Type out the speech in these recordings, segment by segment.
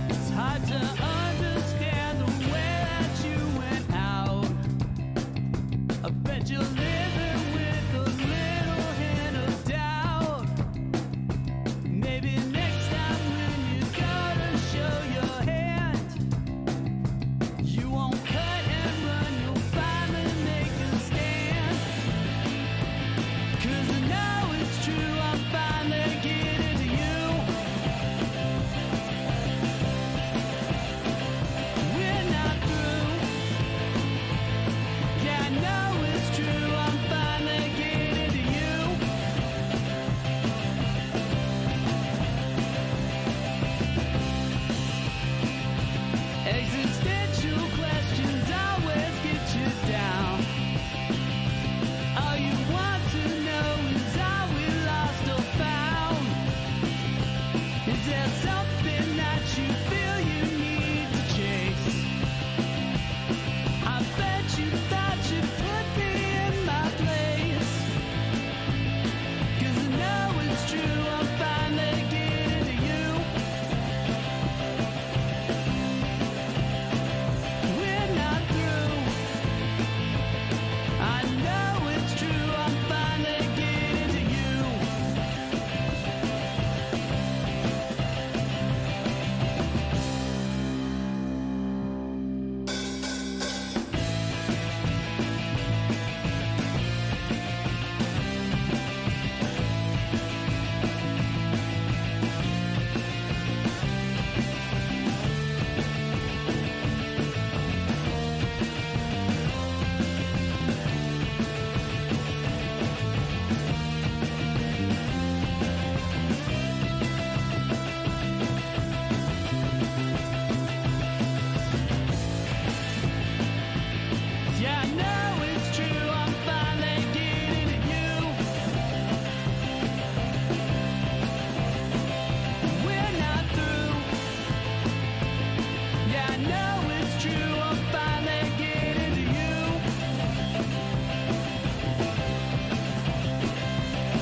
It's hard to understand the way that you went out. I bet you're living with a little hint of doubt. Maybe next time when you gotta show your hand, you won't cut and run, you'll finally make a stand. 'Cause I know it's true, I'm finally getting to you. We're not through. Yeah, I know it's true, I'm finally getting to you. Existential questions always get you down. All you want to know is are we lost or found? Is there something that you feel you need to chase? I bet you thought you'd put me in my place. 'Cause I know it's true, I'm finally getting to you. We're not through. I know it's true, I'm finally getting to you. Yeah, I know it's true, I'm finally getting to you. We're not through. Yeah, I know it's true, I'm finally getting to you.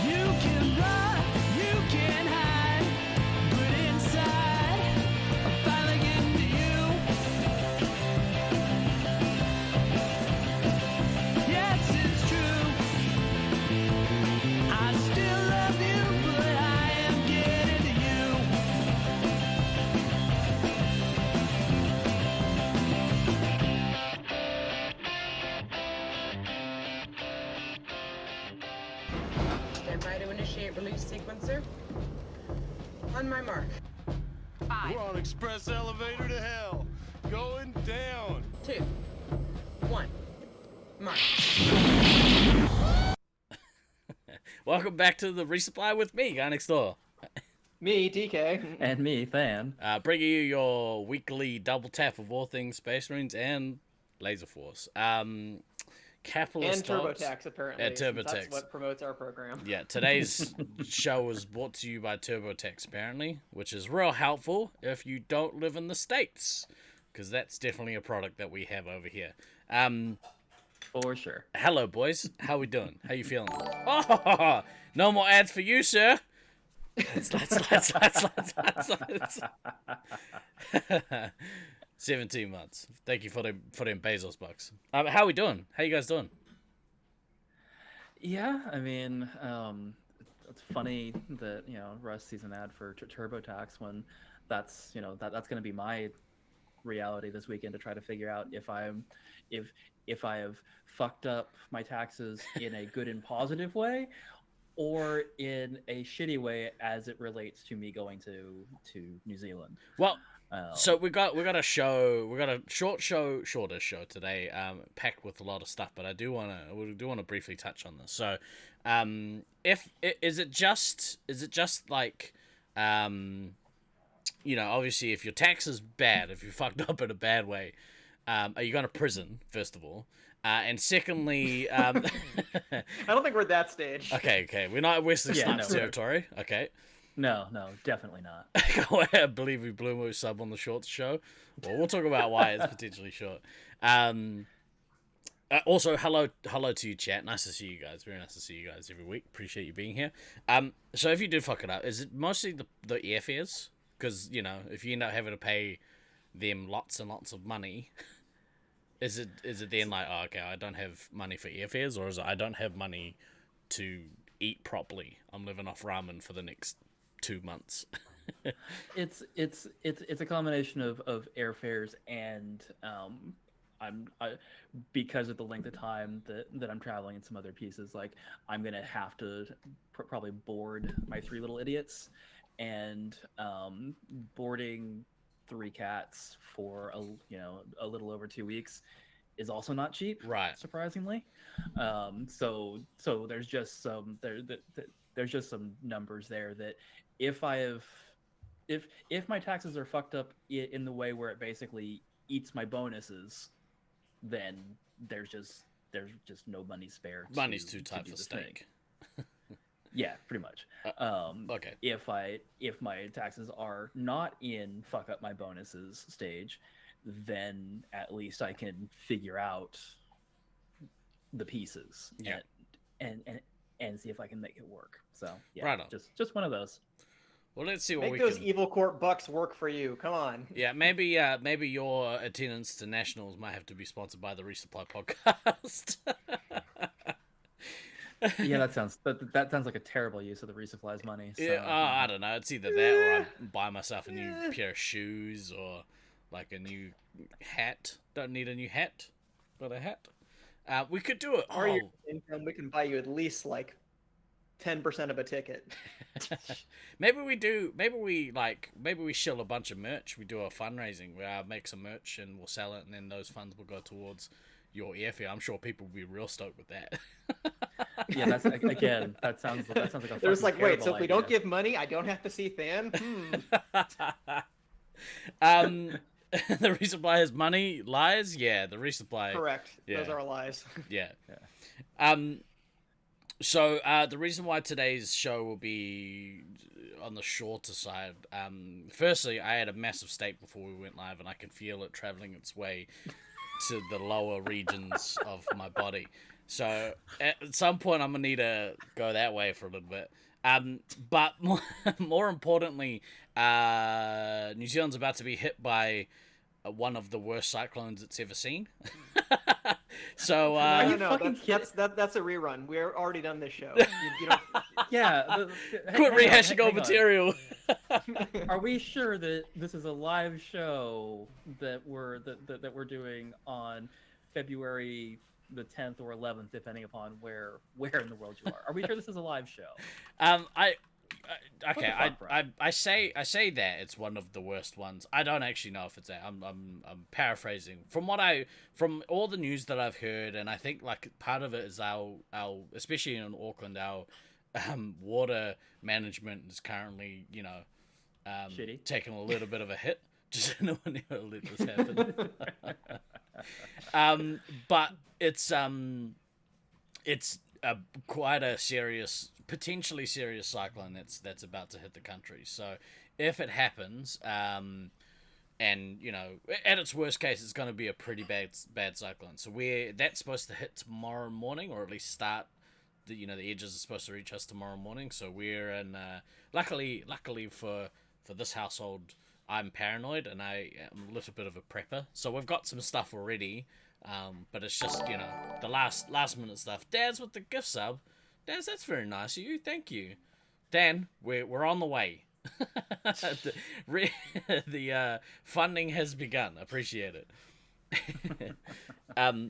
You can run, you can hide, but inside, I'm finally getting to you. Yes, it's true. I still love you, but I am getting to you. Stand by to initiate release sequencer. On my mark. We're on express elevator to hell. Going down. 2, 1. Mark. Welcome back to the Resupply with me, Guy Next Door. Me, DK. And me, Fan. Bringing you your weekly double tap of all things Space Marines and Laserforce. Capitalist And dogs. TurboTax, apparently. And since TurboTax. That's what promotes our program. Yeah, today's show was brought to you by TurboTax, apparently, which is real helpful if you don't live in the States, because that's definitely a product that we have over here. For sure. Hello, boys. How we doing? How you feeling? Oh, no more ads for you, sir. Slats. 17 months. Thank you for them Bezos bucks. How we doing? How you guys doing? Yeah, I mean, it's funny that, Russ sees an ad for TurboTax when that's, that's going to be my reality this weekend to try to figure out if I have fucked up my taxes in a good and positive way or in a shitty way as it relates to me going to New Zealand. Well, so we got a shorter show today, packed with a lot of stuff. But we do want to briefly touch on this. So, is it just like, obviously, if your tax is bad, if you fucked up in a bad way, are you going to prison first of all? And secondly, I don't think we're at that stage. Okay, we're not Wesley Snipes territory. Okay. No, definitely not. I believe we blew my sub on the short show. Well, we'll talk about why it's potentially short. Also, hello to you, chat. Nice to see you guys. Very nice to see you guys every week. Appreciate you being here. So if you did fuck it up, is it mostly the airfares? Because if you end up having to pay them lots and lots of money, is it then like, oh, okay, I don't have money for airfares, or is it I don't have money to eat properly? I'm living off ramen for the next 2 months. It's a combination of airfares and because of the length of time that I'm traveling and some other pieces, like I'm gonna have to probably board my three little idiots, and boarding 3 cats for a little over 2 weeks is also not cheap, Right. surprisingly. So there's just there's just some numbers there that if my taxes are fucked up in the way where it basically eats my bonuses, then there's just no money spare. Money's too to tight do for the thing. steak. Yeah, pretty much. Okay. If my taxes are not in fuck up my bonuses stage, then at least I can figure out the pieces. Yeah. And see if I can make it work. So yeah, Right on. just one of those. Well, let's see what Make we those can. evil court bucks work for you. Come on. Yeah, maybe your attendance to nationals might have to be sponsored by the Resupply podcast. Yeah, that sounds like a terrible use of the resupplies money. So. Yeah, I don't know. It's either that or I buy myself a new pair of shoes or like a new hat. Don't need a new hat, but a hat. We could do it. Or your income, we can buy you at least like 10% of a ticket. Maybe we shill a bunch of merch. We do a fundraising where I make some merch and we'll sell it, and then those funds will go towards your airfare. I'm sure people will be real stoked with that. Yeah, that sounds like a. They're just like, wait, so if we idea. don't give money, I don't have to see Than? The resupply has money lies. Yeah, the resupply. Correct. Yeah. Those are lies. Yeah. So the reason why today's show will be on the shorter side, firstly, I had a massive steak before we went live, and I can feel it traveling its way to the lower regions of my body. So at some point, I'm gonna need to go that way for a little bit. But more importantly, New Zealand's about to be hit by one of the worst cyclones it's ever seen. So No, that's a rerun. We're already done this show. You don't... Yeah. Quit rehashing old material. Are we sure that this is a live show that we're doing on February the 10th or 11th, depending upon where in the world you are? Are we sure this is a live show? I say that it's one of the worst ones. I don't actually know if it's that. I'm paraphrasing from all the news that I've heard, and I think like part of it is our especially in Auckland, our water management is currently shitty, taking a little bit of a hit. Just no one ever let this happen. But it's quite a serious, potentially serious cyclone that's about to hit the country. So if it happens, and at its worst case, it's going to be a pretty bad cyclone. So that's supposed to hit tomorrow morning, or at least start. The edges are supposed to reach us tomorrow morning. So we're in. Luckily for this household, I'm paranoid and I am a little bit of a prepper. So we've got some stuff already. But it's just, the last minute stuff. Dad's with the gift sub. Daz, that's very nice of you. Thank you. Dan, we're on the way. The funding has begun. Appreciate it. Again,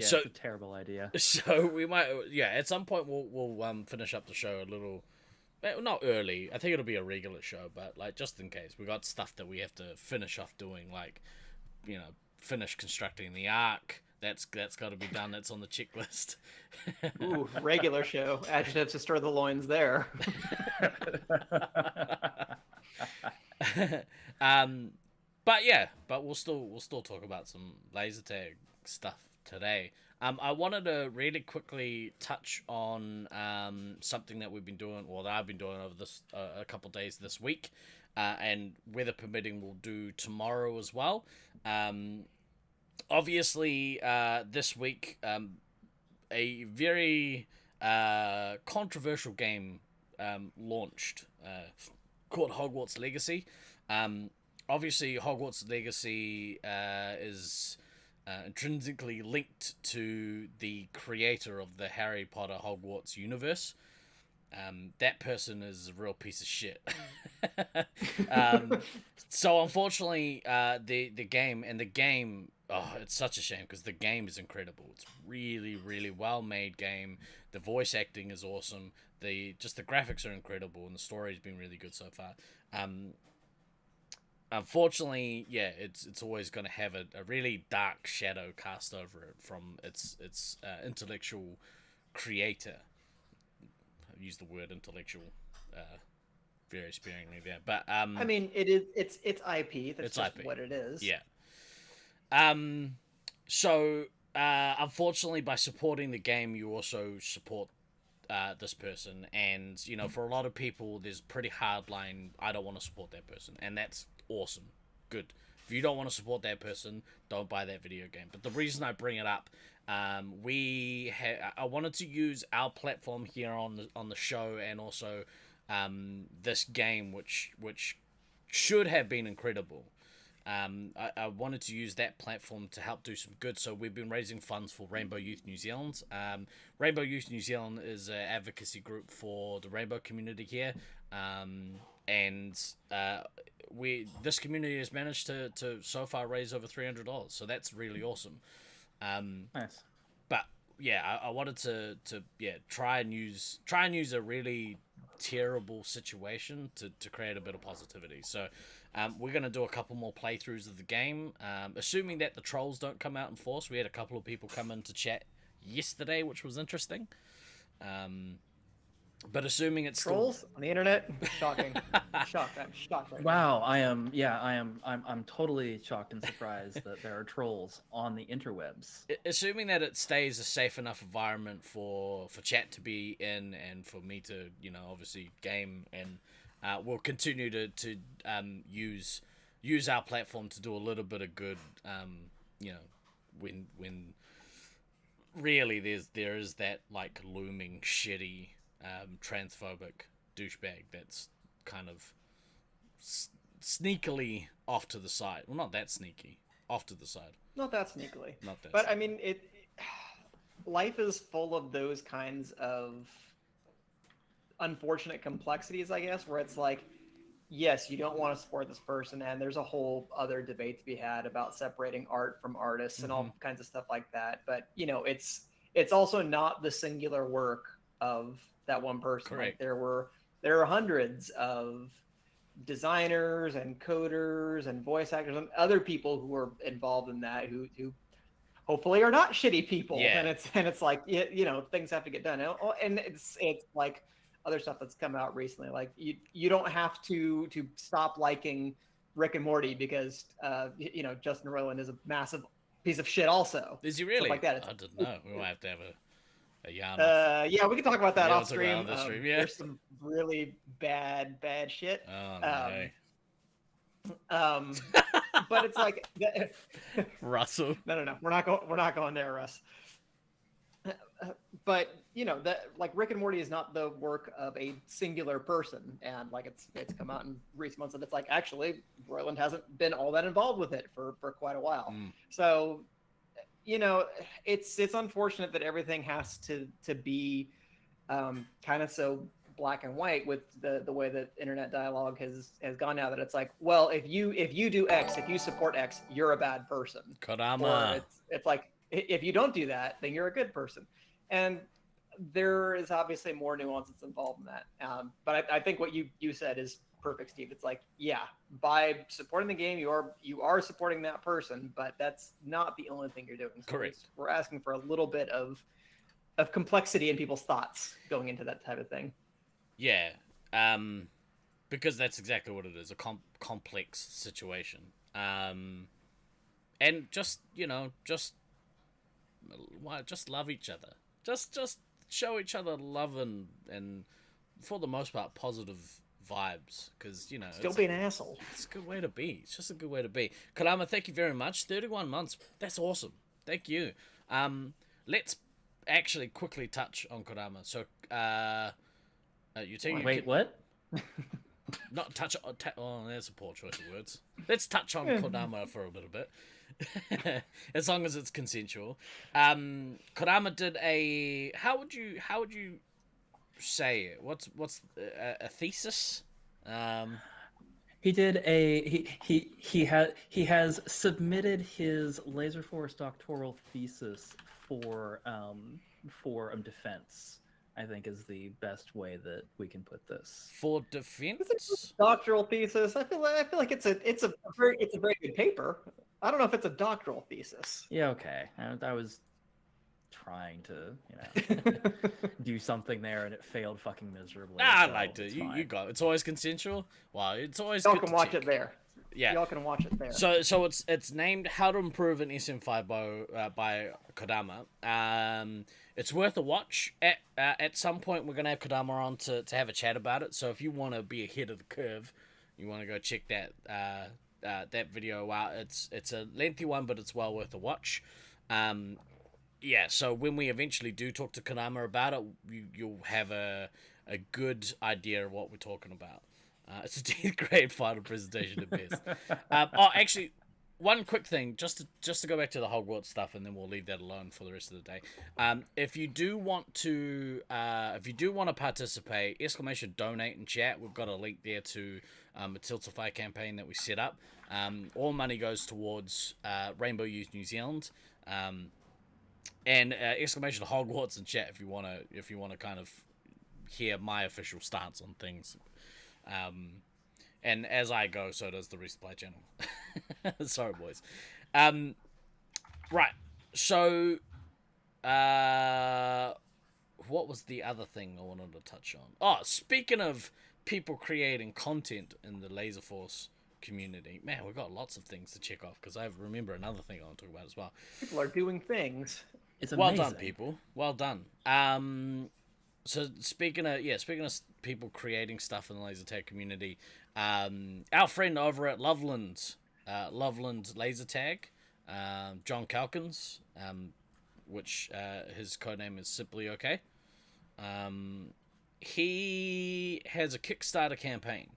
so, it's a terrible idea. So we might, at some point we'll finish up the show a little, not early. I think it'll be a regular show, but like just in case, we got stuff that we have to finish off doing, like, finish constructing the ark. That's got to be done. That's on the checklist. Ooh, regular show. Adjectives to stir the loins there. But we'll still talk about some laser tag stuff today. I wanted to really quickly touch on something that we've been doing, or that I've been doing over this a couple days this week, and weather permitting, we'll do tomorrow as well. obviously, this week, a very controversial game launched called Hogwarts Legacy. Obviously, Hogwarts Legacy is intrinsically linked to the creator of the Harry Potter Hogwarts universe. That person is a real piece of shit. So unfortunately, the game, oh, it's such a shame because the game is incredible. It's really, really well made game. The voice acting is awesome. The graphics are incredible, and the story's been really good so far. Unfortunately, yeah, it's always going to have a really dark shadow cast over it from its intellectual creator. I use the word intellectual very sparingly there, but I mean, it's IP. That's it's just IP. what it is. Yeah. So unfortunately, by supporting the game, you also support this person, and you know, for a lot of people, there's pretty hard line. I don't want to support that person, and that's awesome. Good. If you don't want to support that person, don't buy that video game. But the reason I bring it up, I wanted to use our platform here on the show, and also this game, which should have been incredible. I wanted to use that platform to help do some good. So we've been raising funds for Rainbow Youth New Zealand. Rainbow Youth New Zealand is an advocacy group for the rainbow community here. And this community has managed to so far raise over $300. So that's really awesome. Nice. But yeah, I wanted to try and use a really terrible situation to create a bit of positivity. So we're going to do a couple more playthroughs of the game, assuming that the trolls don't come out in force. We had a couple of people come in to chat yesterday, which was interesting. But assuming it's Trolls on the internet, shocking. I'm shocked right now. Wow, I'm totally shocked and surprised that there are trolls on the interwebs. Assuming that it stays a safe enough environment for chat to be in, and for me to, you know, obviously game, and we'll continue to use our platform to do a little bit of good, you know, when really there is that like looming shitty transphobic douchebag that's kind of sneakily off to the side. Well, not that sneaky. Off to the side. Not that sneakily. Not that. But sneaky. I mean, life is full of those kinds of unfortunate complexities, I guess, where it's like, yes, you don't want to support this person, and there's a whole other debate to be had about separating art from artists and all kinds of stuff like that. But you know, it's also not the singular work of that one person. Correct. Like there are hundreds of designers and coders and voice actors and other people who are involved in that who hopefully are not shitty people. Yeah. And it's like, you know, things have to get done. And it's like other stuff that's come out recently. Like you don't have to stop liking Rick and Morty because you know, Justin Roiland is a massive piece of shit also. Is he really? Stuff like that. I didn't know. We might have to have a yarn. Yeah, we can talk about that Yeah, off we'll talk stream. about it off stream, yeah. There's some really bad shit. Oh no. But it's like Russell. no, we're not going there, Russ. But you know that like Rick and Morty is not the work of a singular person, and like it's come out in recent months, and it's like actually Roiland hasn't been all that involved with it for quite a while. So you know, it's unfortunate that everything has to be kind of so black and white with the way that internet dialogue has gone now, that it's like, well, if you do X, if you support X, you're a bad person. Kodama. Or it's like, if you don't do that, then you're a good person. And there is obviously more nuance that's involved in that. But I think what you said is perfect, Steve. It's like, yeah, by supporting the game, you are supporting that person, but that's not the only thing you're doing. So Correct. we're asking for a little bit of complexity in people's thoughts going into that type of thing. Yeah, because that's exactly what it is, a complex situation. And just, you know, just love each other. Just show each other love and for the most part, positive vibes because Still be an asshole. it's a good way to be. It's just a good way to be. Kodama, thank you very much. 31 months. That's awesome. Thank you. Let's actually quickly touch on Kodama. So, you take Wait, what? not touch on. Oh, that's a poor choice of words. Let's touch on Kodama for a little bit, as long as it's consensual. Kodama did a. How would you say it? What's a thesis? He did he has submitted his Laserforce doctoral thesis for defense. I think is the best way that we can put this. For defense? Doctoral thesis. I feel like it's a very good paper. I don't know if it's a doctoral thesis. Yeah, okay. I was trying to, do something there, and it failed fucking miserably. I so liked it. it's You fine. got it. It's always consensual. Wow, it's always Y'all good can to watch check. it there. Yeah. Y'all can watch it there. So it's named How to Improve an SM5 bow by Kodama. It's worth a watch. At some point, we're gonna have Kodama on to have a chat about it. So if you want to be ahead of the curve, you want to go check that video out. It's a lengthy one, but it's well worth a watch. Yeah. So when we eventually do talk to Kodama about it, you'll have a good idea of what we're talking about. It's a 10th grade final presentation at best. Actually, one quick thing, just to go back to the Hogwarts stuff, and then we'll leave that alone for the rest of the day. If you do want to participate, !donate in chat. We've got a link there to a Tiltify campaign that we set up. All money goes towards Rainbow Youth New Zealand. And !Hogwarts in chat if you wanna kind of hear my official stance on things. And as I go, so does the Resupply channel. Sorry, boys. Right. So, what was the other thing I wanted to touch on? Oh, speaking of people creating content in the Laserforce community, man, we've got lots of things to check off because I remember another thing I want to talk about as well. People are doing things. It's Well amazing. done, people. Well done. So speaking of people creating stuff in the laser tag community, our friend over at Loveland Laser Tag, John Calkins, which his codename is Simply Okay. He has a Kickstarter campaign.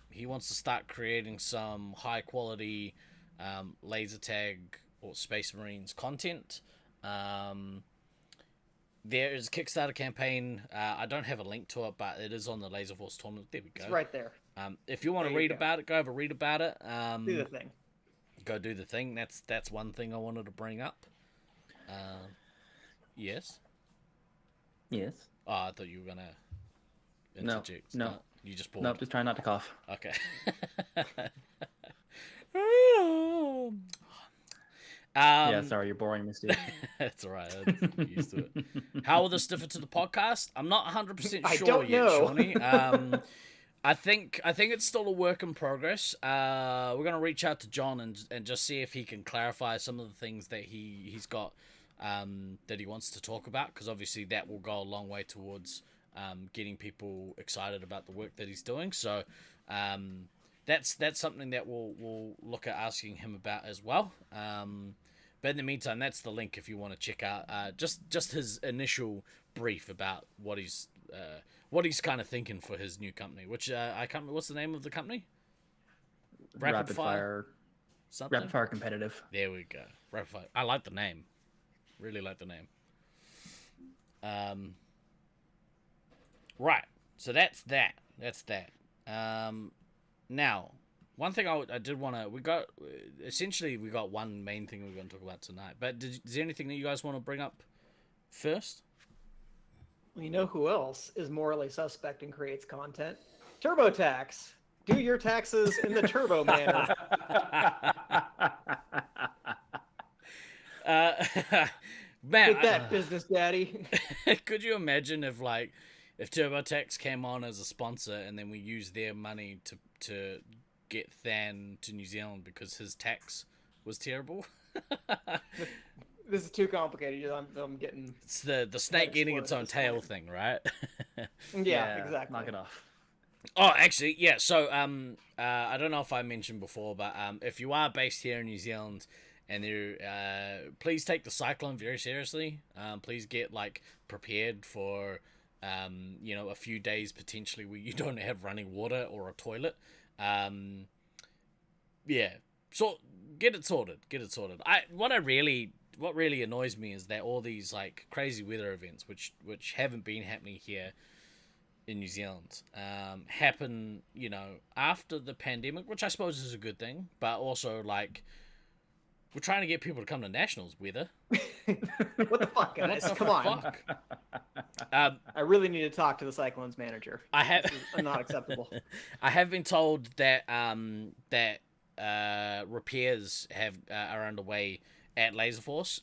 He wants to start creating some high quality laser tag or Space Marines content. There is a Kickstarter campain. I don't have a link to it, but it is on the Laserforce tournament. There we go. It's right there. If you want to read about it, go over read about it. Do the thing. Go do the thing. That's one thing I wanted to bring up. Yes. Yes. Oh, I thought you were gonna interject. No. You just pulled. Nope. Just try not to cough. Okay. Yeah, sorry, you're boring me, Steve. That's all right. I'm used to it. How will this differ to the podcast? I'm not 100% I sure don't yet, know. Shawnee. I think it's still a work in progress. We're gonna reach out to John and just see if he can clarify some of the things that he's got that he wants to talk about, because obviously that will go a long way towards getting people excited about the work that he's doing. So that's something that we'll look at asking him about as well. But in the meantime, that's the link if you want to check out just his initial brief about what he's kind of thinking for his new company. Which I can't remember, what's the name of the company? Rapid Fire. Something? Rapid Fire Competitive. There we go. Rapid Fire. I like the name. Really like the name. Right. So that's that. Now, one thing I did want to... We got one main thing we're going to talk about tonight. But is there anything that you guys want to bring up first? Well, you know who else is morally suspect and creates content? TurboTax. Do your taxes in the turbo manner. Man, Get that, business daddy. could you imagine if TurboTax came on as a sponsor and then we used their money to get Than to New Zealand because his tax was terrible? This is too complicated. I'm getting... It's the snake eating its own tail thing, right? Yeah, exactly. Knock it off. Oh, actually, yeah. So, I don't know if I mentioned before, but if you are based here in New Zealand, and please take the cyclone very seriously. Please get like prepared for, a few days potentially where you don't have running water or a toilet. Um, yeah. So get it sorted. Get it sorted. What really annoys me is that all these like crazy weather events, which haven't been happening here in New Zealand, happen, after the pandemic, which I suppose is a good thing, but also like we're trying to get people to come to nationals. Weather. What the fuck, guys? What the Come on. fuck? I really need to talk to the Cyclones manager. I have This is not acceptable. I have been told that repairs are underway at Laserforce.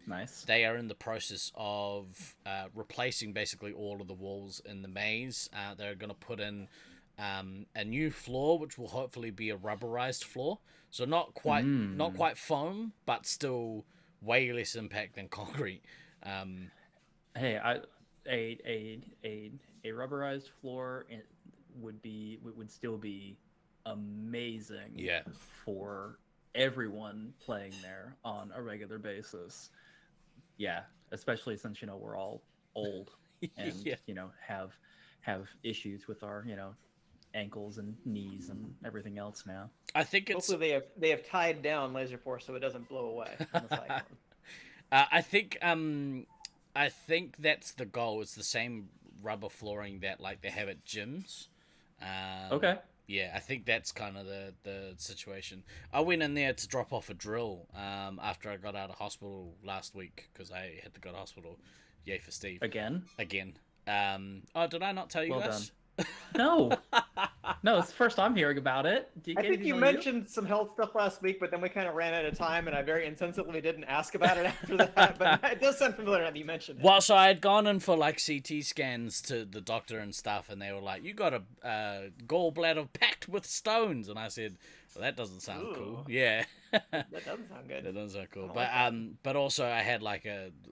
Nice. They are in the process of replacing basically all of the walls in the maze. They're going to put in a new floor, which will hopefully be a rubberized floor. So not quite foam, but still way less impact than concrete. Hey, a rubberized floor would still be amazing. Yeah. For everyone playing there on a regular basis. Yeah, especially since we're all old and Yeah. have issues with our ankles and knees and everything else now. I think it's. Hopefully they have tied down Laserforce so it doesn't blow away in the cyclone. I think that's the goal. It's the same rubber flooring that like they have at gyms. Okay. Yeah, I think that's kind of the situation. I went in there to drop off a drill after I got out of hospital last week because I had to go to hospital. Yay for Steve. Again. Did I not tell you Well guys? done. No, it's the first I'm hearing about it. I think you mentioned some health stuff last week, but then we kind of ran out of time, and I very insensibly didn't ask about it after that. But it does sound familiar now that you mentioned it. Well, so I had gone in for like CT scans to the doctor and stuff, and they were like, "You got a gallbladder packed with stones," and I said, "Well, that doesn't sound cool." Yeah, That doesn't sound good. that doesn't sound cool. don't But like that. but also I had like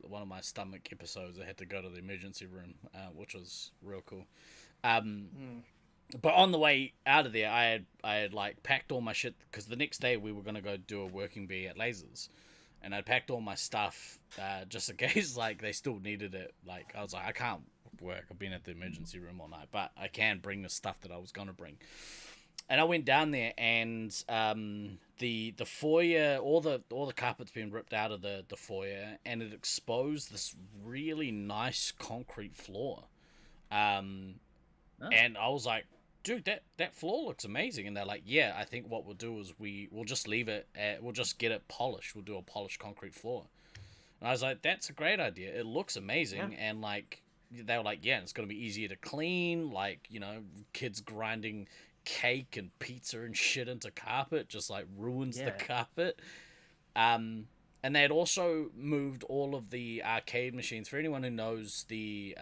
one of my stomach episodes. I had to go to the emergency room, which was real cool. But on the way out of there, I had like packed all my shit because the next day we were gonna go do a working bee at Lasers, and I'd packed all my stuff just in case like they still needed it. Like I was like, I can't work. I've been at the emergency room all night, but I can bring the stuff that I was gonna bring. And I went down there, and the foyer, all the carpet's been ripped out of the foyer, and it exposed this really nice concrete floor. And I was like, dude, that floor looks amazing. And they're like, yeah, I think what we'll do is we'll just leave it we'll just get it polished. We'll do a polished concrete floor. And I was like, that's a great idea. It looks amazing. Yeah. And like, they were like, yeah, it's going to be easier to clean. Like, kids grinding cake and pizza and shit into carpet just like ruins the carpet. And they had also moved all of the arcade machines. For anyone who knows the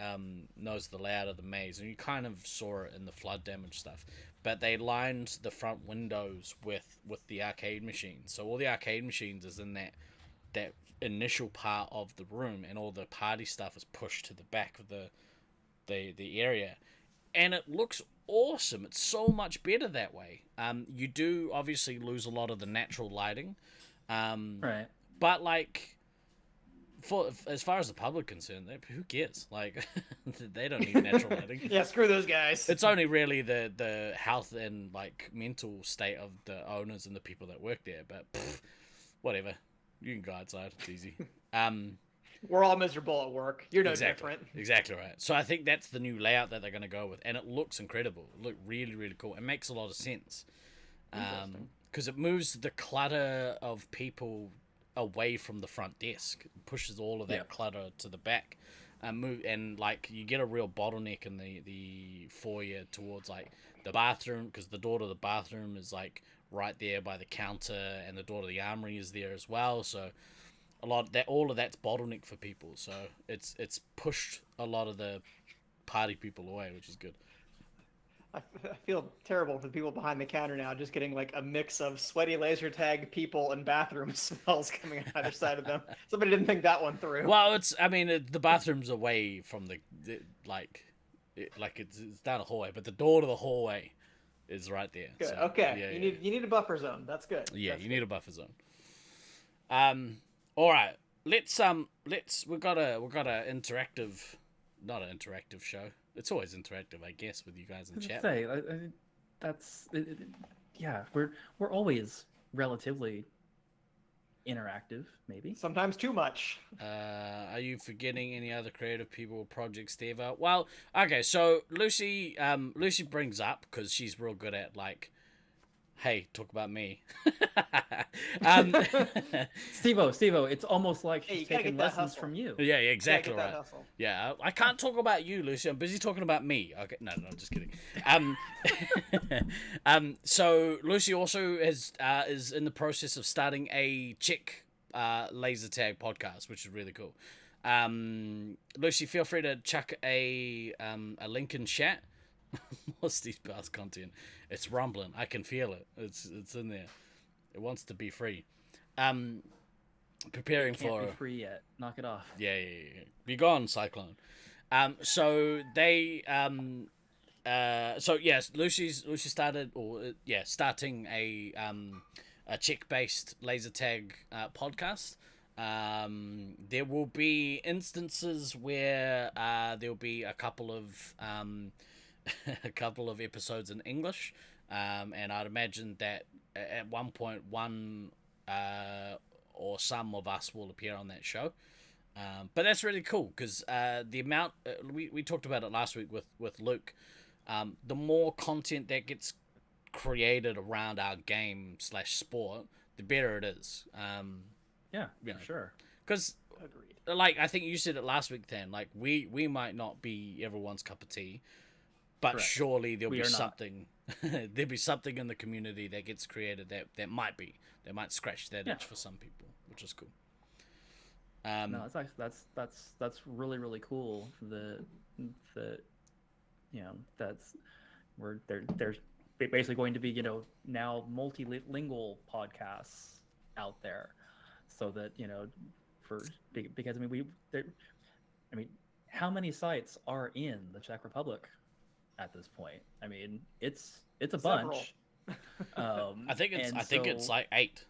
layout of the maze, and you kind of saw it in the flood damage stuff, but they lined the front windows with the arcade machines. So all the arcade machines is in that initial part of the room, and all the party stuff is pushed to the back of the area, and it looks awesome. It's so much better that way. You do obviously lose a lot of the natural lighting. Right. But like, as far as the public concerned, who cares? Like, they don't need natural lighting. Yeah, screw those guys. It's only really the health and like mental state of the owners and the people that work there. But whatever, you can go outside. It's easy. We're all miserable at work. You're no Exactly. different. Exactly right. So I think that's the new layout that they're going to go with, and it looks incredible. It looks really, really cool. It makes a lot of sense. Because it moves the clutter of people away from the front desk. It pushes all of that clutter to the back. And like you get a real bottleneck in the foyer towards like the bathroom, because the door to the bathroom is like right there by the counter, and the door to the armory is there as well. So all of that's bottleneck for people. So it's pushed a lot of the party people away, which is good. I feel terrible for the people behind the counter now, just getting like a mix of sweaty laser tag people and bathroom smells coming on either side of them. Somebody didn't think that one through. Well, the bathroom's away from the like, it's down a hallway, but the door to the hallway is right there. Good. So, Okay. yeah, You need a buffer zone. That's good. yeah, That's you need a buffer zone. All right. We've got a interactive, not an interactive show. It's always interactive, I guess, with you guys in chat. Yeah, we're always relatively interactive, maybe. Sometimes too much. Are you forgetting any other creative people or projects, Steve? Well, okay, so Lucy brings up, because she's real good at, like, hey, talk about me. Steve-O, it's almost like Hey, she's you gotta taking get that lessons hustle. from you. Yeah, exactly Get that right. hustle. Yeah, I can't talk about you, Lucy. I'm busy talking about me. Okay, no, just kidding. So Lucy also is in the process of starting a chick laser tag podcast, which is really cool. Lucy, feel free to chuck a link in chat. What's these past content? It's rumbling. I can feel it. It's in there. It wants to be free. Preparing Can't for be free yet. Knock it off. yeah. Be gone, Cyclone. So they so yes, Lucy started starting a chick based laser tag podcast. There will be instances where there will be a couple of episodes in English, and I'd imagine that at one point one or some of us will appear on that show. But that's really cool because the amount we talked about it last week with Luke. The more content that gets created around our game / sport, the better it is. Yeah, you know, for sure. Because like I think you said it last week, Dan. Like we might not be everyone's cup of tea, but Correct. surely there'll We be are not. something. There'll be something in the community that gets created that might scratch that itch for some people, which is cool. No, it's actually, that's really, really cool. There's basically going to be now multilingual podcasts out there, so that because how many sites are in the Czech Republic at this point? I mean, it's a Several. bunch. I think it's like 8,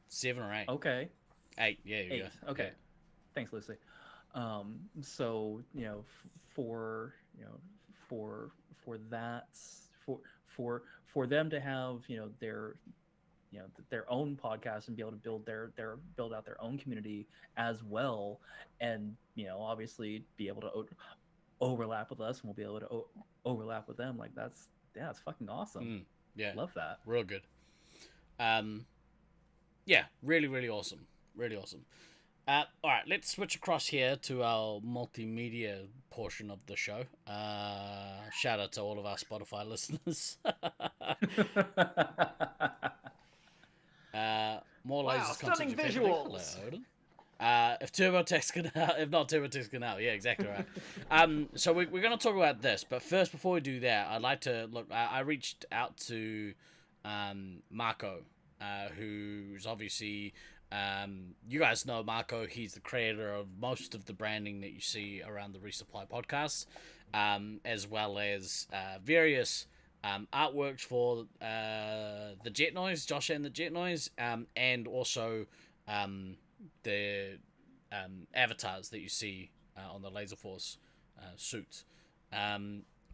7 or 8. Okay. 8, yeah. 8. Yeah. Okay. Thanks, Lucy. So for them to have their own podcast and be able to build out their own community as well, and obviously be able to overlap with us, and we'll be able to overlap with them. Like that's fucking awesome. Yeah, love that. Real good. Yeah, really, really awesome. Really awesome. All right, let's switch across here to our multimedia portion of the show. Shout out to all of our Spotify listeners. More Wow, lasers, stunning content, visuals. If TurboTax can help, if not TurboTax can help, yeah, exactly right. So we're gonna talk about this, but first, before we do that, I'd like to look. I reached out to Marco, who's obviously. You guys know Marco. He's the creator of most of the branding that you see around the Resupply podcast, as well as various artworks for the Jet Noise, Josh and the Jet Noise, and also the avatars that you see on the Laserforce suits.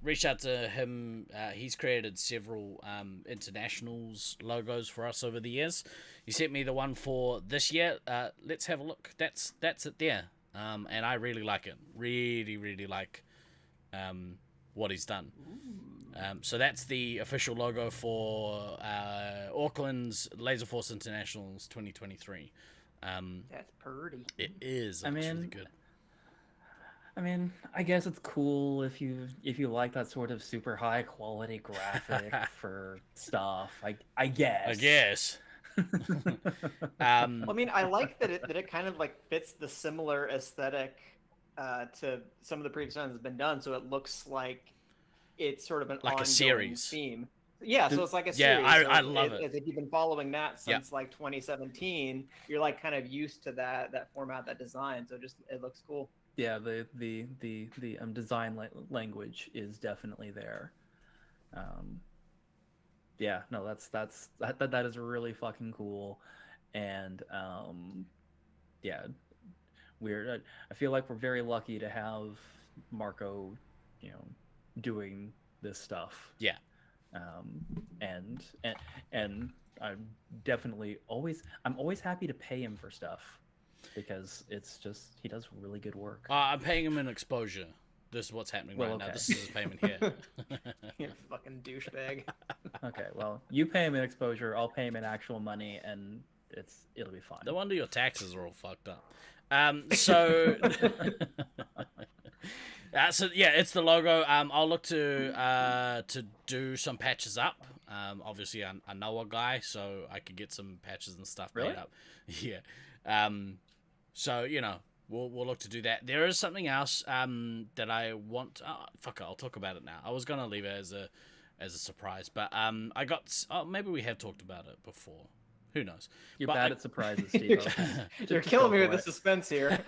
Reached out to him. He's created several internationals logos for us over the years. He sent me the one for this year. Let's have a look. That's it there. And I really like it. Really, really like what he's done. So that's the official logo for Auckland's Laserforce Internationals 2023. That's pretty. It is. It's really good. I mean, I guess it's cool if you like that sort of super high quality graphic for stuff. I guess. I mean, I like that it kind of like fits the similar aesthetic to some of the previous ones that's been done. So it looks like it's sort of an like ongoing a series theme. Yeah, so it's like a yeah, series. I love it. If you've been following that since like 2017, you're like kind of used to that format, that design. So it looks cool. yeah, the design language is definitely there. Um, yeah, no, that is really fucking cool, and yeah, weird. I feel like we're very lucky to have Marco, you know, doing this stuff. Yeah. Um, and and and I'm always happy to pay him for stuff because it's just he does really good work. I'm paying him an exposure. This is what's happening right now. Okay. This is his payment here. You fucking douchebag. Okay, well, you pay him in exposure, I'll pay him in actual money, and it'll be fine. No wonder your taxes are all fucked up. So so yeah, it's the logo. I'll look to do some patches up. Obviously, I know a guy, so I could get some patches and stuff made up. Yeah. So you know, we'll look to do that. There is something else that I want. Fuck it, I'll talk about it now. I was gonna leave it as a surprise, but I got. Oh, maybe we have talked about it before. Who knows? You're But bad I- at surprises, Steve. You're killing me with the suspense here.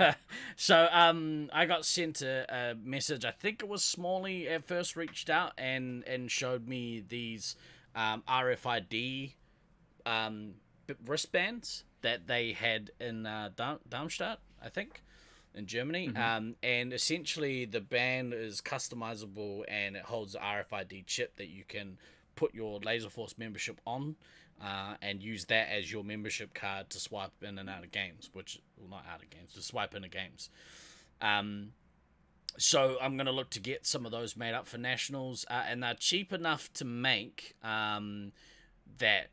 So I got sent a message. I think it was Smalley at first reached out and showed me these RFID wristbands that they had in Darmstadt, I think, in Germany. And essentially the band is customizable and it holds a RFID chip that you can put your Laserforce membership on. And use that as your membership card to swipe in and out of games, not out of games, to swipe into games. So I'm going to look to get some of those made up for Nationals, and they're cheap enough to make that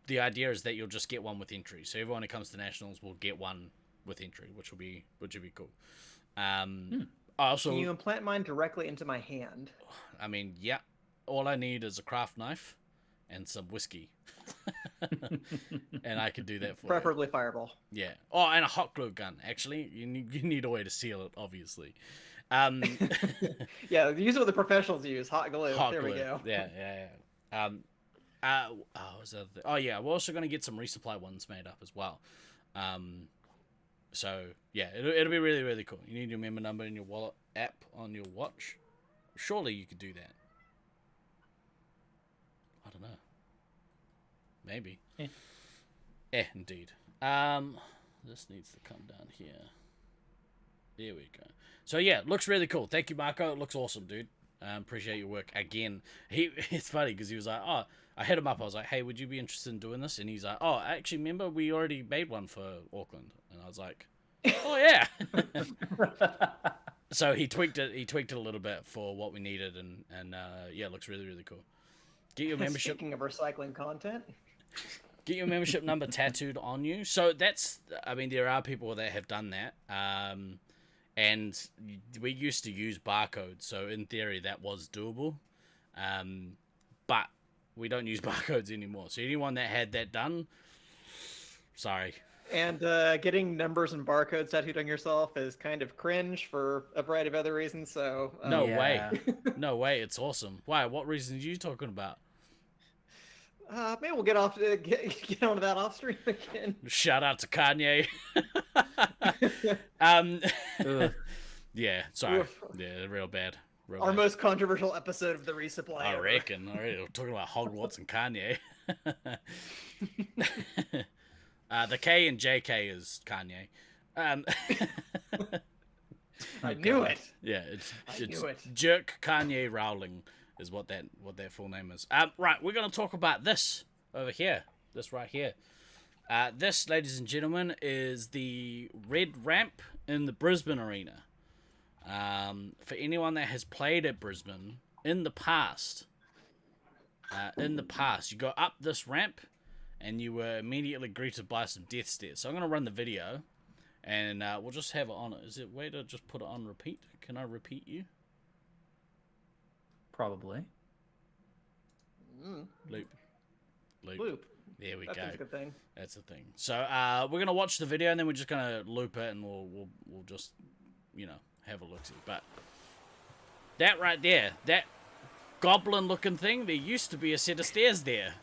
the idea is that you'll just get one with entry. So everyone who comes to Nationals will get one with entry, which will be cool. I also, Can you implant mine directly into my hand? I mean, yeah, all I need is a craft knife and some whiskey. And I could do that for Preferably Fireball. you. Yeah. Oh, and a hot glue gun, actually. You need a way to seal it, obviously. Yeah, use what the professionals use. Hot glue. Hot there glue. we go. Yeah. What's the other thing? Oh, yeah, we're also going to get some resupply ones made up as well. So, yeah, it'll be really, really cool. You need your member number in your wallet app on your watch. Surely you could do that. I don't know. Maybe. Indeed. This needs to come down here. There we go. So yeah, looks really cool. Thank you, Marco. It looks awesome, dude. Appreciate your work again. It's funny because he was like, oh, I hit him up. I was like, hey, would you be interested in doing this? And he's like, oh, actually, remember we already made one for Auckland. And I was like, oh yeah. So he tweaked it. He tweaked it a little bit for what we needed, and yeah, it looks really, really cool. Get your membership. Speaking of recycling content. Get your membership number tattooed on you. So I mean, there are people that have done that. And we used to use barcodes, so in theory that was doable. But we don't use barcodes anymore. So anyone that had that done, sorry. And getting numbers and barcodes tattooed on yourself is kind of cringe for a variety of other reasons. So No Yeah. way. No way. It's awesome. Why? What reasons are you talking about? maybe we'll get off get onto that off stream again. Shout out to Kanye. Ugh. Yeah, sorry. Oof. Yeah, real bad. Real Our bad. most controversial episode of the Resupply. I ever. reckon. Already, we're talking about Hogwarts and Kanye. The K and JK is Kanye. I knew it. Yeah, it's knew it. Jerk Kanye Rowling is what that full name is. Right, we're gonna talk about this over here. This right here. This, ladies and gentlemen, is the red ramp in the Brisbane arena. For anyone that has played at Brisbane in the past, you go up this ramp and you were immediately greeted by some death stares. So I'm going to run the video and we'll just have it on. Is it way to just put it on repeat? Can I repeat you? Probably. Loop. Loop. There we That's go. a good thing. That's the thing. So we're gonna watch the video and then we're just gonna loop it and we'll just have a look see. But that right there, that goblin looking thing, there used to be a set of stairs there.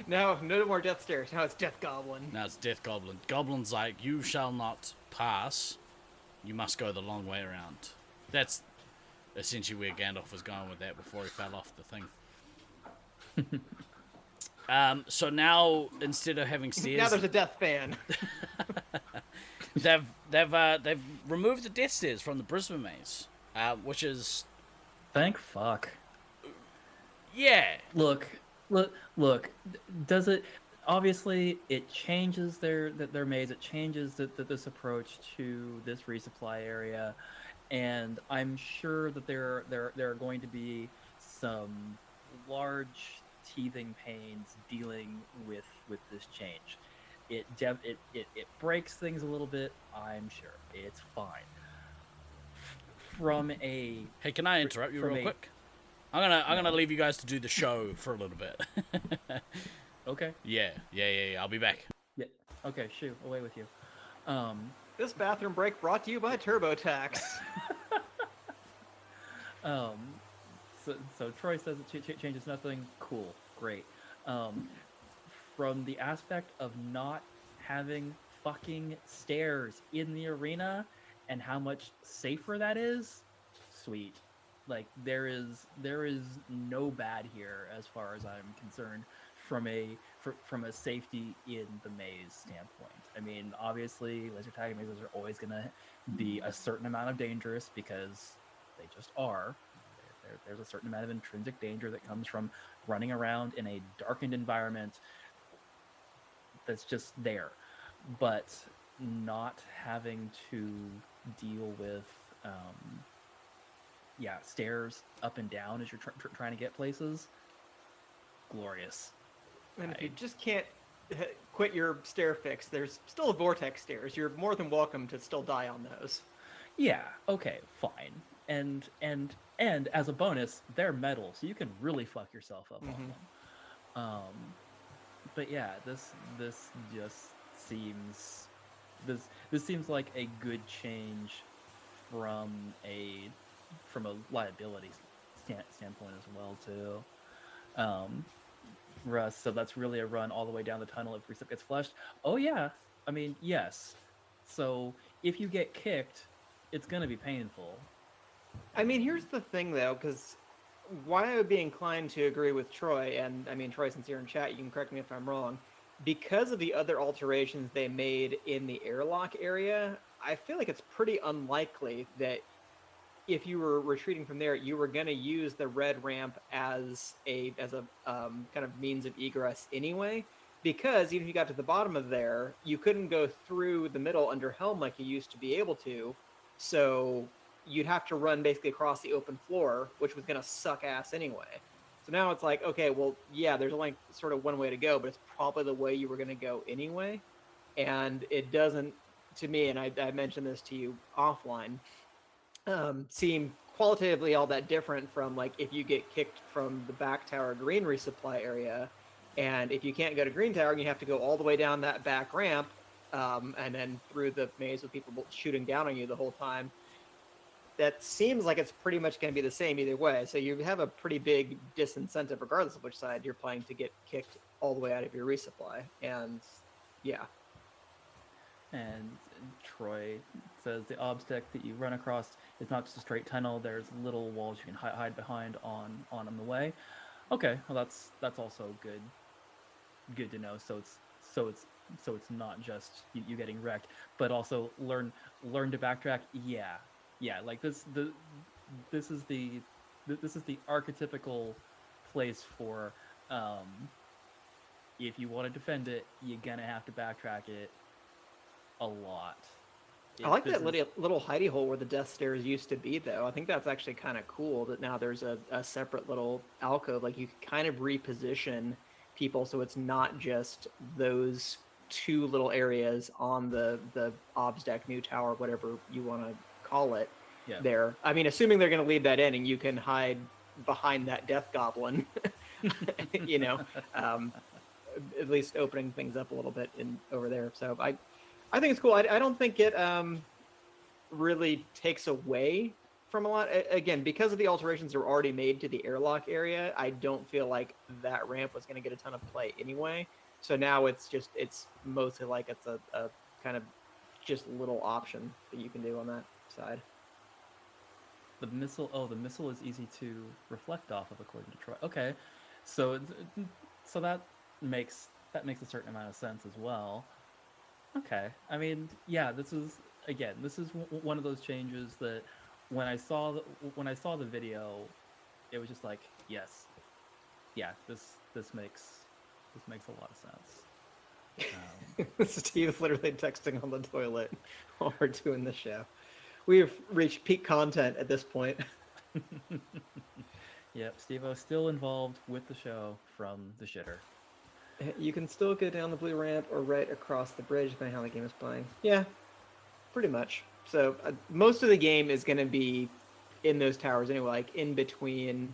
No, no more Death Stairs. Now it's Death Goblin. Now it's Death Goblin. Goblin's like, you shall not pass. You must go the long way around. That's essentially where Gandalf was going with that before he fell off the thing. So now, instead of having stairs... Now there's a Death fan. they've removed the Death Stairs from the Brisbane maze, which is... Thank fuck. Yeah. Look. Does it? Obviously, it changes their maze. It changes this approach to this resupply area, and I'm sure that there are going to be some large teething pains dealing with this change. It breaks things a little bit. I'm sure it's fine. From a Hey, can I interrupt you real quick? I'm gonna leave you guys to do the show for a little bit. Okay. Yeah. I'll be back. Yeah. Okay. Shoot. Away with you. This bathroom break brought to you by TurboTax. So Troy says it changes nothing. Cool. Great. From the aspect of not having fucking stairs in the arena and how much safer that is, sweet. Like there is no bad here as far as I'm concerned from a safety in the maze standpoint. I mean, obviously laser tag mazes are always gonna be a certain amount of dangerous because they just are. There's a certain amount of intrinsic danger that comes from running around in a darkened environment that's just there. But not having to deal with stairs up and down as you're trying to get places, glorious. And if you just can't quit your stair fix, there's still vortex stairs. You're more than welcome to still die on those. Yeah, okay, fine. And as a bonus, they're metal, so you can really fuck yourself up on them. But yeah, this just seems this seems like a good change from a liability standpoint as well too. Russ, so that's really a run all the way down the tunnel if Resup gets flushed. Oh yeah, I mean yes. So if you get kicked, it's gonna be painful. I mean, here's the thing though, because why I would be inclined to agree with Troy, and I mean Troy, since you're in chat, you can correct me if I'm wrong. Because of the other alterations they made in the airlock area, I feel like it's pretty unlikely that if you were retreating from there, you were going to use the red ramp as a kind of means of egress anyway. Because even if you got to the bottom of there, you couldn't go through the middle under Helm like you used to be able to. So you'd have to run basically across the open floor, which was going to suck ass anyway. So now it's like, okay, well, yeah, there's only sort of one way to go, but it's probably the way you were going to go anyway. And it doesn't, to me, and I mentioned this to you offline, seem qualitatively all that different from like if you get kicked from the back tower green resupply area, and if you can't go to green tower, you have to go all the way down that back ramp, and then through the maze with people shooting down on you the whole time. That seems like it's pretty much going to be the same either way. So you have a pretty big disincentive regardless of which side you're playing to get kicked all the way out of your resupply. And yeah. And Troy says the obstacle that you run across is not just a straight tunnel. There's little walls you can hide behind on the way. Okay, well that's also good to know. So it's not just you getting wrecked, but also learn to backtrack. Yeah, like this is the archetypical place for if you want to defend it, you're gonna have to backtrack it a lot. I like that little hidey hole where the death stairs used to be, though. I think that's actually kind of cool that now there's a separate little alcove. Like you can kind of reposition people so it's not just those two little areas on the obs deck, new tower, whatever you want to call it. Yeah. There. I mean, assuming they're going to leave that in and you can hide behind that death goblin, you know, at least opening things up a little bit over there. So I think it's cool. I don't think it really takes away from a lot. Again, because of the alterations that were already made to the airlock area, I don't feel like that ramp was going to get a ton of play anyway. So now it's mostly like it's a kind of just little option that you can do on that side. The missile is easy to reflect off of, according to Troy. Okay, so that makes a certain amount of sense as well. Okay, I mean, yeah, this is one of those changes that when I saw the video, it was just like, yes, yeah, this makes a lot of sense. Steve's literally texting on the toilet while we're doing the show. We have reached peak content at this point. Yep, Steve-O's still involved with the show from the shitter. You can still go down the blue ramp or right across the bridge, depending on how the game is playing. Yeah, pretty much. So most of the game is going to be in those towers anyway, like in between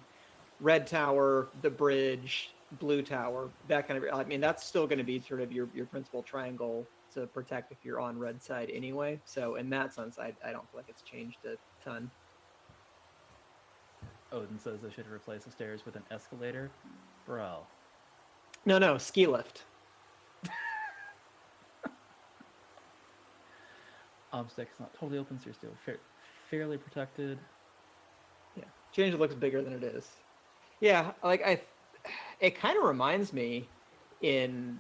red tower, the bridge, blue tower, that kind of. I mean, that's still going to be sort of your principal triangle to protect if you're on red side anyway. So in that sense, I don't feel like it's changed a ton. Odin says they should replace the stairs with an escalator. Bro. No, ski lift. Obstacle is not totally open, so you're still fairly protected. Yeah, change looks bigger than it is. Yeah, like it kind of reminds me in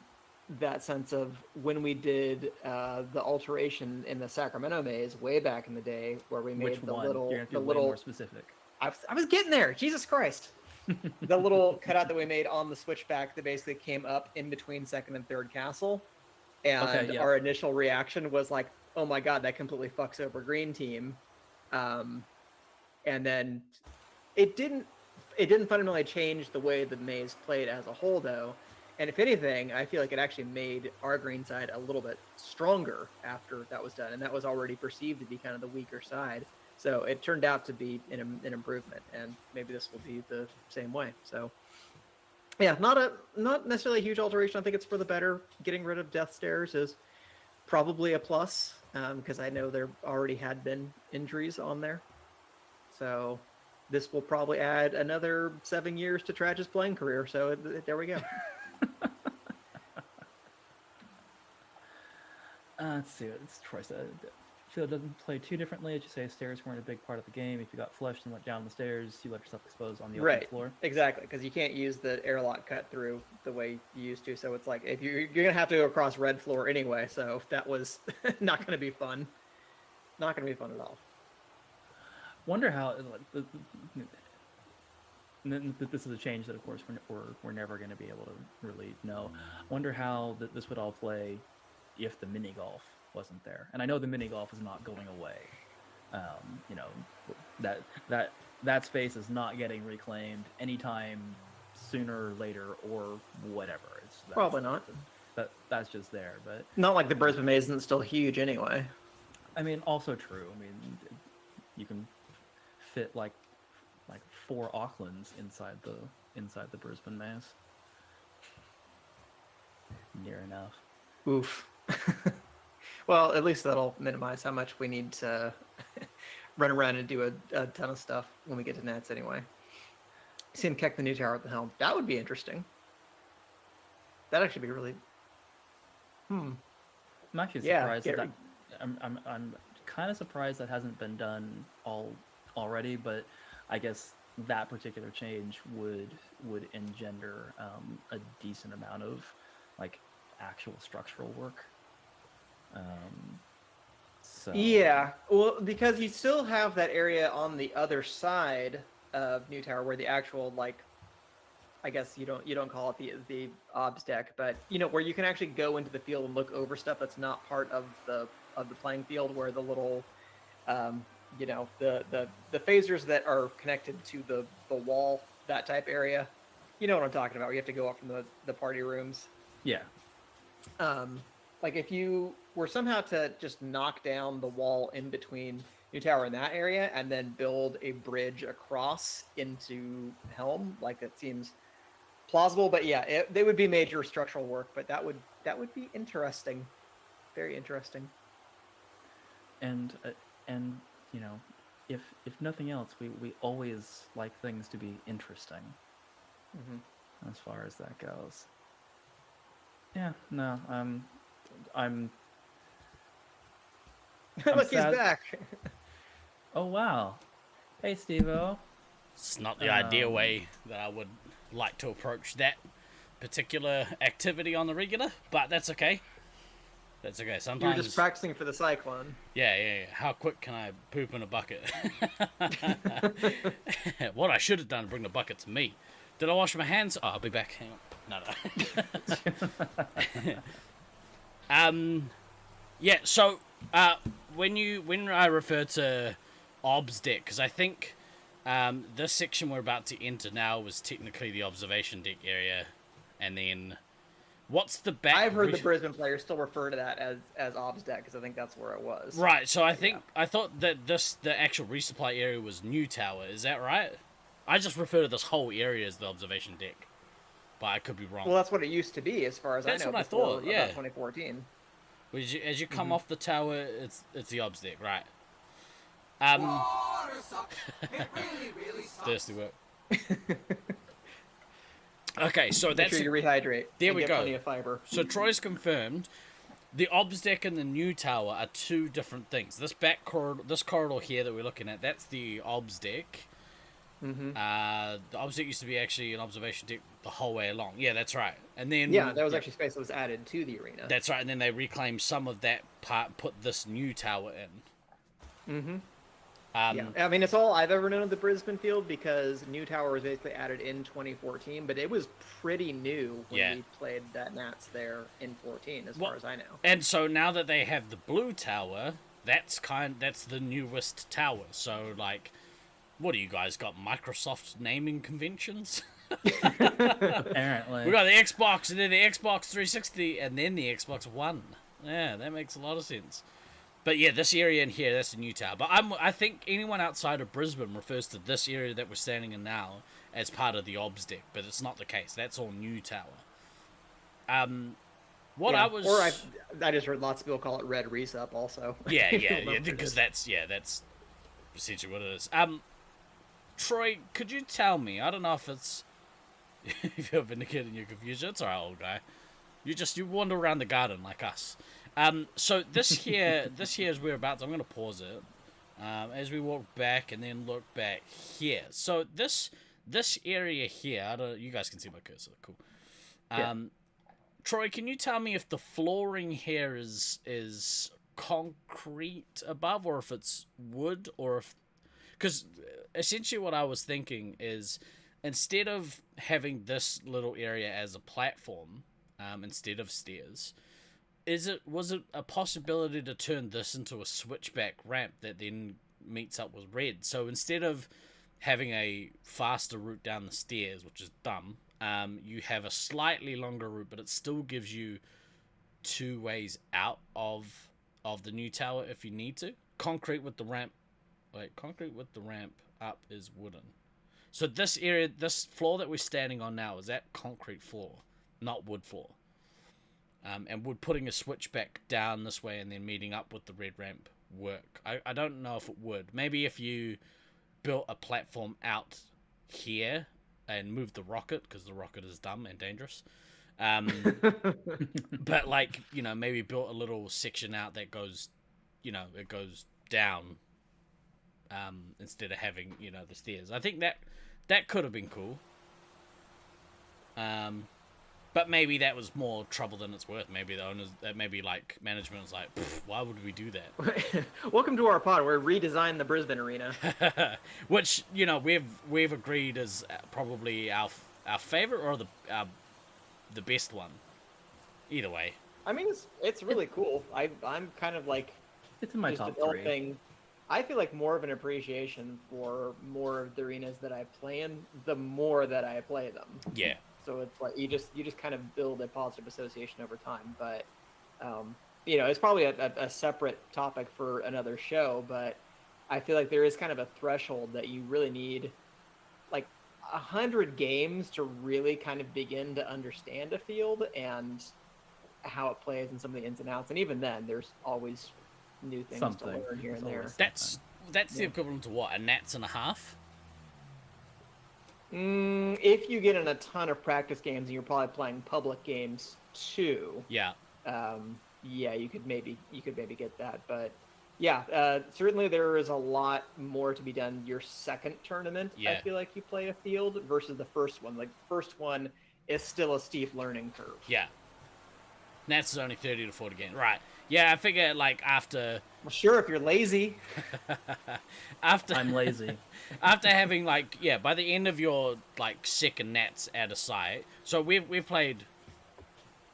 that sense of when we did the alteration in the Sacramento maze way back in the day, where we made the little more specific. I was getting there. Jesus Christ. The little cutout that we made on the switchback that basically came up in between second and third castle. And our initial reaction was like, oh my God, that completely fucks over green team. And then it didn't fundamentally change the way the maze played as a whole though. And if anything, I feel like it actually made our green side a little bit stronger after that was done. And that was already perceived to be kind of the weaker side. So it turned out to be an improvement, and maybe this will be the same way. So, yeah, not necessarily a huge alteration. I think it's for the better. Getting rid of death stairs is probably a plus, because I know there already had been injuries on there. So this will probably add another 7 years to Trash's playing career. So there we go. Let's see what Troy said. Feel it doesn't play too differently. As you say, stairs weren't a big part of the game. If you got flushed and went down the stairs, you let yourself exposed on the open floor. Exactly, because you can't use the airlock cut through the way you used to. So it's like if you're gonna have to go across red floor anyway. So that was not gonna be fun. Not gonna be fun at all. Wonder how. This is a change that, of course, we're never going to be able to really know. Wonder how this would all play if the mini golf wasn't there. And I know the mini golf is not going away. You know, that space is not getting reclaimed anytime sooner or later or whatever. Probably not. That's just there, but not like the Brisbane maze isn't still huge anyway. I mean, also true. I mean, you can fit like 4 Aucklands inside the Brisbane maze. Near enough. Oof. Well, at least that'll minimize how much we need to run around and do a ton of stuff when we get to Nats anyway. See him kick the new tower at the helm. That would be interesting. That'd actually be really. I'm actually surprised I'm kind of surprised that hasn't been done already, but I guess that particular change would engender a decent amount of like actual structural work. So yeah, well, because you still have that area on the other side of New Tower where the actual, like, I guess you don't call it the obs deck, but you know, where you can actually go into the field and look over stuff that's not part of the playing field, where the little you know, the phasers that are connected to the wall, that type area. You know what I'm talking about, where you have to go up from the party rooms. Yeah. Like if you were somehow to just knock down the wall in between New Tower and that area and then build a bridge across into Helm, like that seems plausible. But yeah, they would be major structural work, but that would be interesting. Very interesting. And you know, if nothing else, we always like things to be interesting as far as that goes. Yeah, no, I'm Look, he's sad. back. Oh wow, hey Steve-O. It's not the ideal Um, way that I would like to approach that particular activity on the regular, but that's okay. That's okay. You were Sometimes, just practicing for the cyclone. yeah. How quick can I poop in a bucket? What I should have done, bring the bucket to me. Did I wash my hands? Oh, I'll be back. Hang on. No. Yeah. So, when I refer to obs deck, because I think this section we're about to enter now was technically the observation deck area, and then what's the back? I've heard the Brisbane players still refer to that as obs deck because I think that's where it was. Right. So I thought that the actual resupply area was New Tower. Is that right? I just refer to this whole area as the observation deck, but I could be wrong. Well, that's what it used to be, as far as That's I know. what I before thought, yeah. About 2014. As you come off the tower, it's the obs deck, right? Water sucks. It really sucks. Thirsty work. Okay, so Make that's sure you rehydrate. There and we get go. Plenty of fiber. So Troy's confirmed. The obs deck and the new tower are two different things. This back corridor, this corridor here that we're looking at, that's the obs deck. The obs deck used to be actually an observation deck the whole way along. Yeah, that's right. And then Yeah, that was actually space that was added to the arena. that's right. And then they reclaimed some of that part, and put this new tower in. Yeah, I mean, it's all I've ever known of the Brisbane field because New Tower was basically added in 2014, but it was pretty new when we played that Nats there in 14, as far as I know. And so now that they have the blue tower, that's the newest tower. So like, what do you guys got? Microsoft naming conventions? Apparently. We got the Xbox, and then the Xbox 360, and then the Xbox One. Yeah, that makes a lot of sense. But yeah, this area in here, that's the new tower. But I think anyone outside of Brisbane refers to this area that we're standing in now as part of the obs deck, but it's not the case. That's all new tower. I just heard lots of people call it Red Resup also. Yeah, because that's essentially what it is. Troy, could you tell me? I don't know if it's if you've been a kid and you're confused. It's alright, old guy. You wander around the garden like us. So this here is where I'm going to pause it as we walk back and then look back here. So this area here, you guys can see my cursor, cool. Troy, can you tell me if the flooring here is concrete above, or if it's wood, or if, because essentially what I was thinking is instead of having this little area as a platform, instead of stairs, was it a possibility to turn this into a switchback ramp that then meets up with red? So instead of having a faster route down the stairs, which is dumb, you have a slightly longer route, but it still gives you two ways out of the new tower if you need to. Concrete with the ramp up is wooden. So this area, this floor that we're standing on now, is that concrete floor, not wood floor. And would putting a switchback down this way and then meeting up with the red ramp work? I don't know if it would. Maybe if you built a platform out here and moved the rocket, because the rocket is dumb and dangerous. But like, maybe built a little section out that goes, it goes down instead of having, the stairs. I think that could have been cool. But maybe that was more trouble than it's worth. Maybe the owners, maybe like management was like, why would we do that? Welcome to our pod where we redesigned the Brisbane arena. Which, we've agreed is probably our favorite or the best one. Either way. I mean, it's really cool. I'm kind of like It's in my just top developing. I feel like more of an appreciation for more of the arenas that I play in, the more that I play them. Yeah. So it's like you just kind of build a positive association over time. But it's probably a separate topic for another show. But I feel like there is kind of a threshold that you really need, like 100 games to really kind of begin to understand a field and how it plays and some of the ins and outs. And even then, there's always new things Something. to learn here It's and there. always- That's the equivalent to what, a gnats and a half? If you get in a ton of practice games and you're probably playing public games too, Yeah. yeah, you could maybe get that. But yeah, certainly there is a lot more to be done. Your second tournament, I Yeah. feel like you play a field versus the first one. Like the first one is still a steep learning curve. Yeah. Gnats is only 30 to 40 games. Right. Yeah, I figure like after Well, sure, if you're lazy. I'm lazy. after having like by the end of your like second Nats out of sight. So we've played. I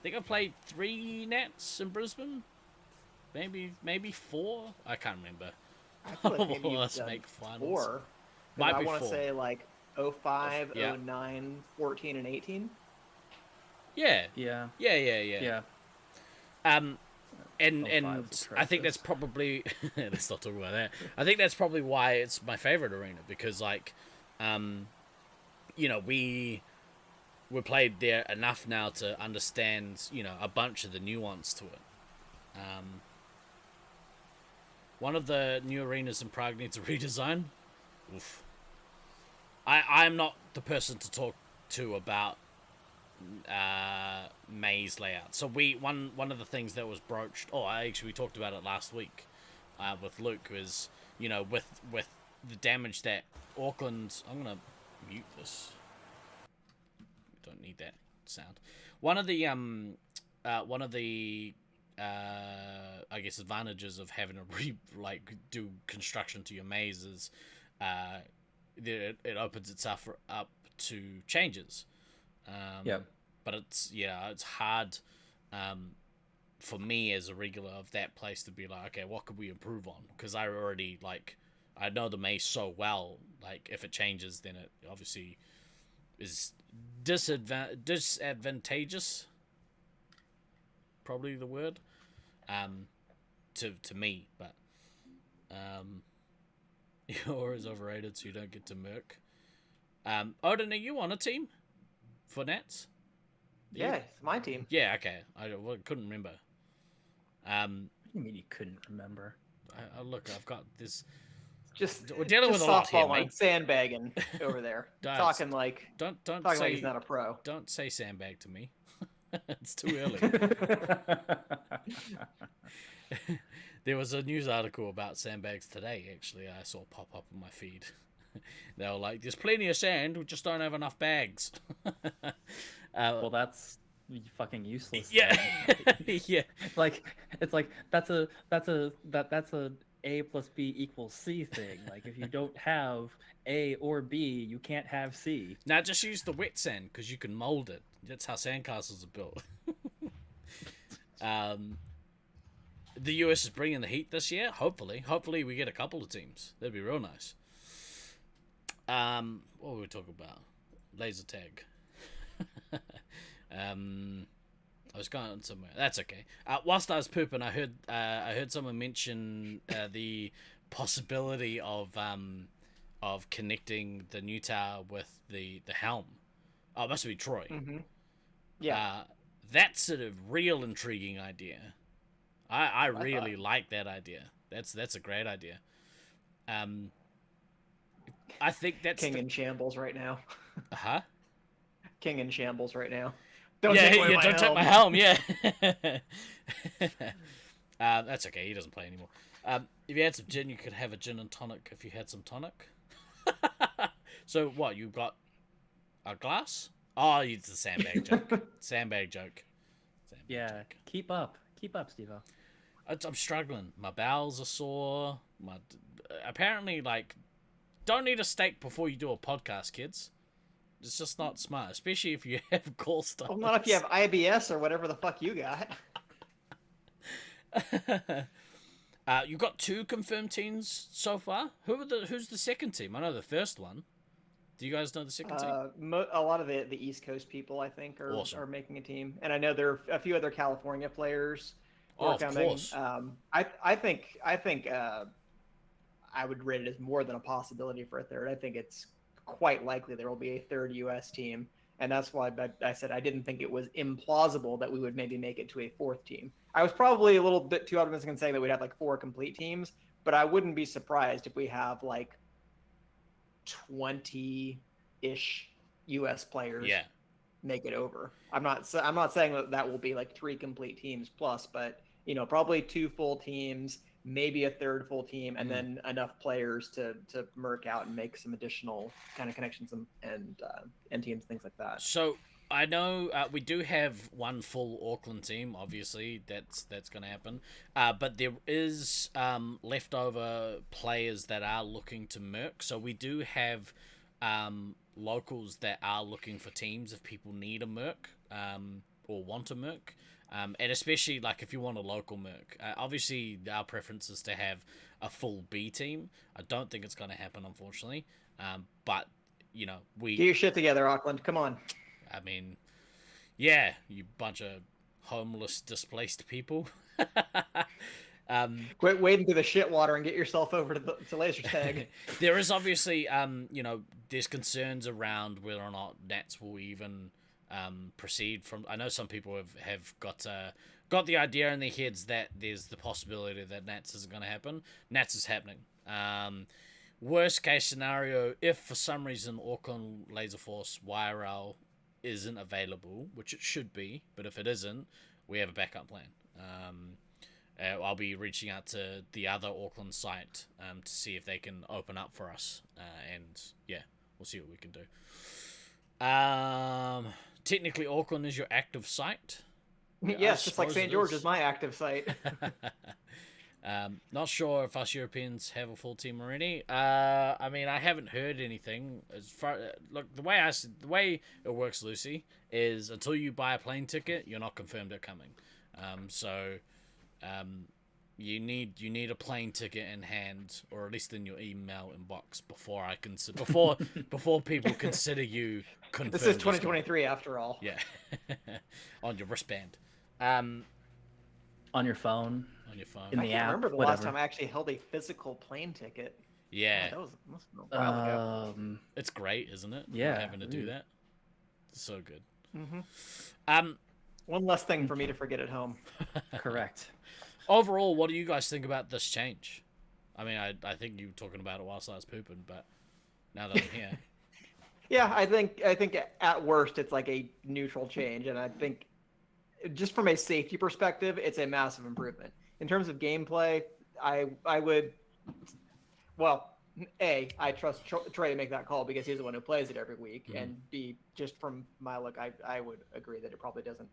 think I played 3 Nats in Brisbane. Maybe 4. I can't remember. I feel like maybe All you've us done make finals. 4. Might I be want to 4. say like 05, Yeah. 09, 14, and 18. Yeah. Yeah. Yeah. And Oh, and five's I think that's atrocious. probably let's not talk about that. I think that's probably why it's my favorite arena because like, we played there enough now to understand a bunch of the nuance to it. One of the new arenas in Prague needs a redesign. Oof. I'm not the person to talk to about maze layout. So one of the things that was broached. We talked about it last week with Luke. Was with the damage that Auckland. I'm gonna mute this. Don't need that sound. One of the I guess advantages of having to do construction to your maze is it opens itself up to changes. Yeah. But it's hard for me as a regular of that place to be like, okay, what could we improve on? Because I already I know the maze so well. Like if it changes, then it obviously is disadvantageous. Probably the word. To me, but your is overrated, so you don't get to merc. Odin, are you on a team for Nats? Yeah, it's my team. Yeah, okay. I couldn't remember. What do you mean you couldn't remember? Look, I've got this. Just We're dealing just with a lot here, softball mate. and sandbagging over there. Don't- talking like Don't talking say like he's not a pro. don't say sandbag to me. It's too early. There was a news article about sandbags today. Actually, I saw pop up on my feed. They were like, "There's plenty of sand. We just don't have enough bags." Well, that's fucking useless. Yeah, then. yeah. It's like that's a A plus B equals C thing. Like if you don't have A or B, you can't have C. Now just use the wet sand because you can mold it. That's how sandcastles are built. The US is bringing the heat this year. Hopefully we get a couple of teams. That'd be real nice. What were we talking about? Laser tag. I was going somewhere. That's okay. Whilst I was pooping, I heard someone mention the possibility of connecting the new tower with the helm. Oh, it must be Troy. Mm-hmm. Yeah. That's a real intriguing idea. I really like that idea. That's a great idea. I think that's King in shambles right now. huh. King in shambles right now. Don't take my helm. Yeah. That's okay. He doesn't play anymore. If you had some gin, you could have a gin and tonic. If you had some tonic. So what? You got a glass? Oh, it's a sandbag joke. Sandbag joke. Yeah, keep up, Steve-O. I'm struggling. My bowels are sore. Apparently, don't eat a steak before you do a podcast, kids. It's just not smart, especially if you have gallstones. Well, not if you have IBS or whatever the fuck you got. You've got 2 confirmed teams so far. Who's the second team? I know the first one. Do you guys know the second team? A lot of the East Coast people, I think, Awesome. are making a team, and I know there are a few other California players who Oh, are of coming. course. I think I would rate it as more than a possibility for a third. I think it's quite likely there will be a third U.S. team, and that's why I said I didn't think it was implausible that we would maybe make it to a 4th team. I was probably a little bit too optimistic in saying that we'd have like 4 complete teams, but I wouldn't be surprised if we have like 20-ish US players Yeah. make it over. I'm not saying that will be like 3 complete teams plus, but probably 2 full teams, maybe a third full team, and then enough players to murk out and make some additional kind of connections and teams, things like that. So I know we do have 1 full Auckland team. Obviously, that's going to happen. But there is leftover players that are looking to merc. So we do have locals that are looking for teams if people need a merc or want a merc. And especially like if you want a local merc. Obviously, our preference is to have a full B team. I don't think it's going to happen, unfortunately. But we get your shit together, Auckland. Come on. I mean, yeah, you bunch of homeless, displaced people. Quit wading through the shit water and get yourself over to laser tag. There is obviously, there's concerns around whether or not Nats will even proceed from. I know some people have got the idea in their heads that there's the possibility that Nats isn't going to happen. Nats is happening. Worst case scenario, if for some reason Auckland Laserforce YRL isn't available, which it should be, but if it isn't, we have a backup plan. I'll be reaching out to the other Auckland site to see if they can open up for us, and yeah, we'll see what we can do. Technically, Auckland is your active site. Yes, just like St. George is my active site. Not sure if us Europeans have a full team already. I mean, I haven't heard anything. As far look, the way it works, Lucy, is until you buy a plane ticket, you're not confirmed they're coming. You need a plane ticket in hand, or at least in your email inbox, before I can before people consider you confirmed. This is 2023 after all. Yeah, on your wristband. On your phone. On your phone. In I the can't app, remember the whatever. last time I actually held a physical plane ticket. Yeah. God, must have been a while ago. It's great, isn't it? Yeah. Having to do that. It's so good. Mm-hmm. One less thing for me to forget at home. Correct. Overall, what do you guys think about this change? I mean, I think you were talking about it whilst I was pooping, but now that I'm here. Yeah, I think at worst it's like a neutral change, and I think just from a safety perspective, it's a massive improvement. In terms of gameplay, I would, well, A, I trust Troy to make that call because he's the one who plays it every week, and B, just from my look, I would agree that it probably doesn't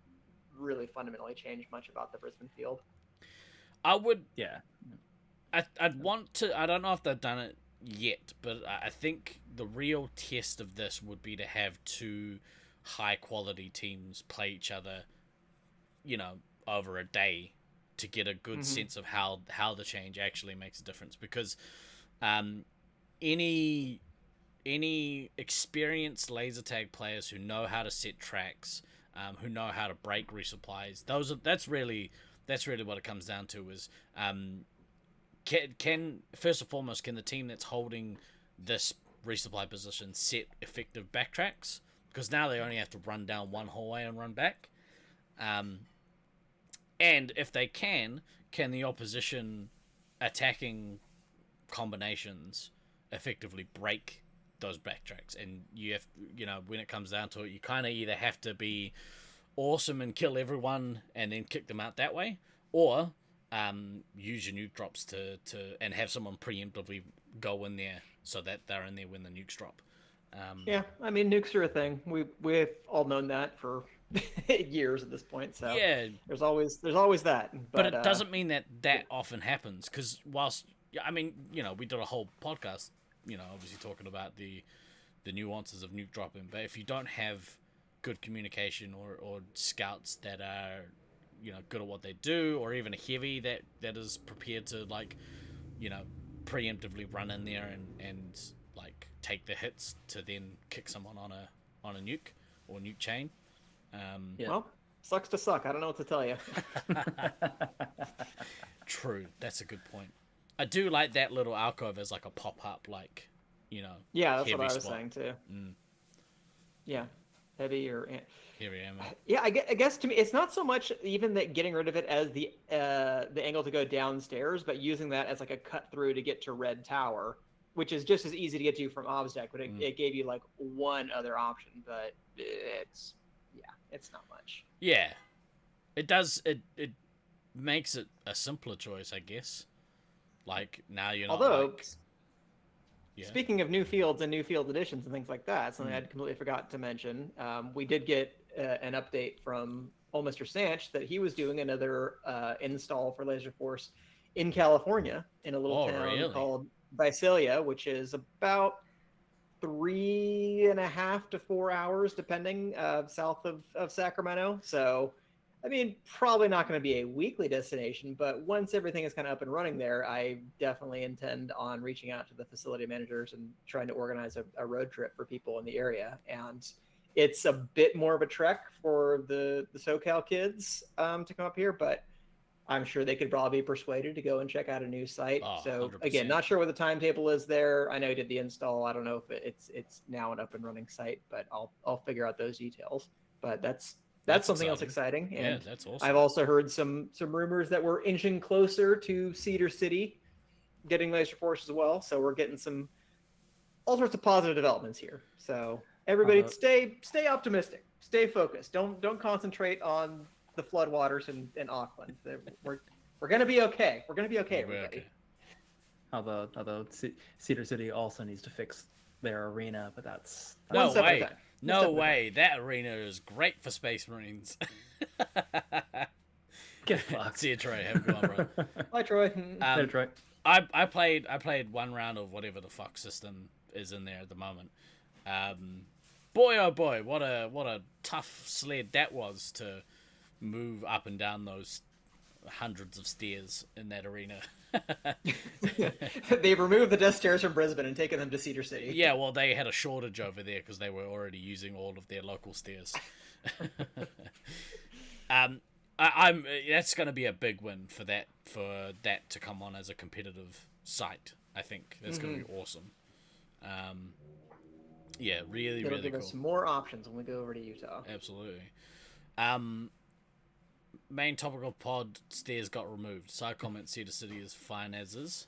really fundamentally change much about the Brisbane field. I would. Yeah. I'd want to. I don't know if they've done it yet, but I think the real test of this would be to have 2 high quality teams play each other, over a day, to get a good sense of how the change actually makes a difference. Because any experienced laser tag players who know how to set tracks, who know how to break resupplies, that's really what it comes down to. Is can first and foremost, can the team that's holding this resupply position set effective backtracks? Because now they only have to run down one hallway and run back. And if they can the opposition attacking combinations effectively break those backtracks? And you have, when it comes down to it, you kind of either have to be awesome and kill everyone and then kick them out that way, or use your nuke drops to and have someone preemptively go in there so that they're in there when the nukes drop. Yeah, I mean, nukes are a thing. We've all known that for years at this point. So yeah, there's always that. But it doesn't mean that often happens, because whilst we did a whole podcast, obviously talking about the nuances of nuke dropping. But if you don't have good communication or scouts that are good at what they do, or even a heavy that is prepared to preemptively run in there and take the hits to then kick someone on a nuke or nuke chain. Yeah. Well, sucks to suck. I don't know what to tell you. True, that's a good point. I do like that little alcove as like a pop up, Yeah, that's what I was spot. saying too. Yeah. heavy or Here I am. yeah, I guess to me it's not so much even that getting rid of it as the angle to go downstairs, but using that as like a cut through to get to Red Tower, which is just as easy to get to from Ob's deck, but it gave you like one other option, but it's not much. Yeah, it does. It makes it a simpler choice, I guess. Like now you're not. Although, like, yeah. speaking of new fields and new field additions and things like that, something I'd completely forgot to mention, we did get an update from old Mr. Sanch that he was doing another install for Laserforce in California in a little town called Visalia, which is about 3.5 to 4 hours, depending, south of Sacramento. So, I mean, probably not going to be a weekly destination, but once everything is kind of up and running there, I definitely intend on reaching out to the facility managers and trying to organize a road trip for people in the area. And it's a bit more of a trek for the SoCal kids to come up here, but I'm sure they could probably be persuaded to go and check out a new site. Oh, so 100%. again, not sure what the timetable is there. I know he did the install. I don't know if it's now an up and running site, but I'll figure out those details. But that's something else exciting. And yeah, that's awesome. I've also heard some rumors that we're inching closer to Cedar City getting Laserforce as well. So we're getting all sorts of positive developments here. So everybody stay optimistic, stay focused. Don't concentrate on the floodwaters in Auckland. We're gonna be okay. We're gonna be okay, everybody. Okay. Although Cedar City also needs to fix their arena, but that's No way. No way. That arena is great for Space Marines. Get fucked. See you, Troy. Have a good one, bro. Bye, Troy. Hey, Troy. I played one round of whatever the fuck system is in there at the moment. Boy, oh boy, what a tough sled that was to move up and down those hundreds of stairs in that arena. They've removed the death stairs from Brisbane and taken them to Cedar City. Yeah, well, they had a shortage over there because they were already using all of their local stairs. That's going to be a big win for that to come on as a competitive site. I think that's going to be awesome. Yeah, really, It'll really give cool. us more options when we go over to Utah. Absolutely. Main topical pod stairs got removed. Side comment: Cedar City is fine as is.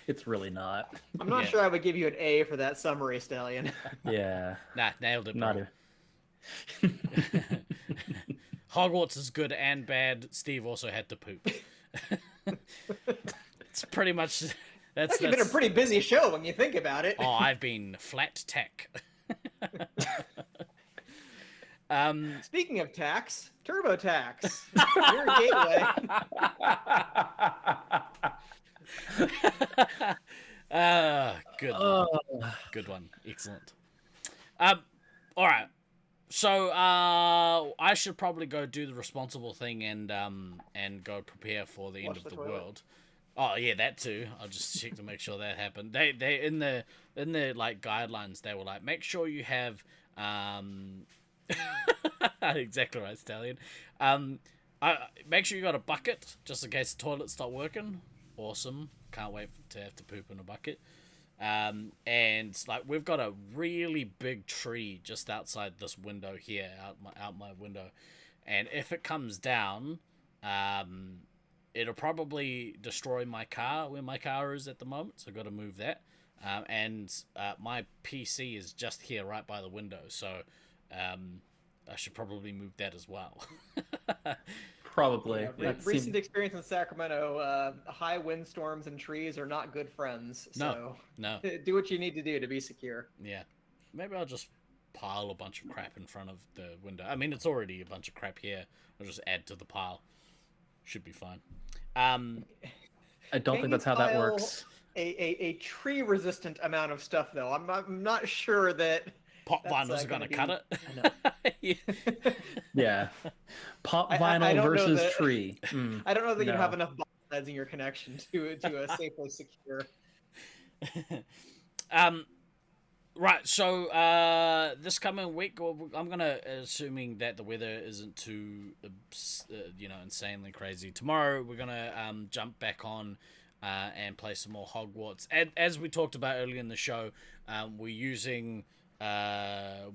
It's really not. I'm not sure I would give you an A for that summary, Stallion. Yeah. Nah, nailed it, bro. Not Hogwarts is good and bad. Steve also had to poop. It's pretty much that's It's been a pretty busy show when you think about it. Oh, I've been flat tack. Speaking of tax, TurboTax. Your gateway. Good one. Excellent. All right. So I should probably go do the responsible thing and go prepare for the end of the world. Oh yeah, that too. I'll just check to make sure that happened. They in the like guidelines they were like, make sure you have exactly right, Stallion. Make sure you got a bucket just in case the toilets stop working. Awesome. Can't wait to have to poop in a bucket. And like we've got a really big tree just outside this window here, out my window, and if it comes down, it'll probably destroy my car where my car is at the moment. So I've got to move that. And my PC is just here right by the window, so I should probably move that as well. Probably. Yeah, recent experience in Sacramento, high windstorms and trees are not good friends. So No. do what you need to do to be secure. Yeah. Maybe I'll just pile a bunch of crap in front of the window. I mean, it's already a bunch of crap here. I'll just add to the pile. Should be fine. I don't think that's how that works. A tree-resistant amount of stuff, though. I'm not sure that pop vinyls are going to cut it. Yeah. Pop vinyl versus tree. I don't know that you have enough bobbleheads in your connection to a safely secure. Right, so this coming week, I'm gonna assuming that the weather isn't too, insanely crazy. Tomorrow we're gonna jump back on and play some more Hogwarts. And as we talked about earlier in the show, we're using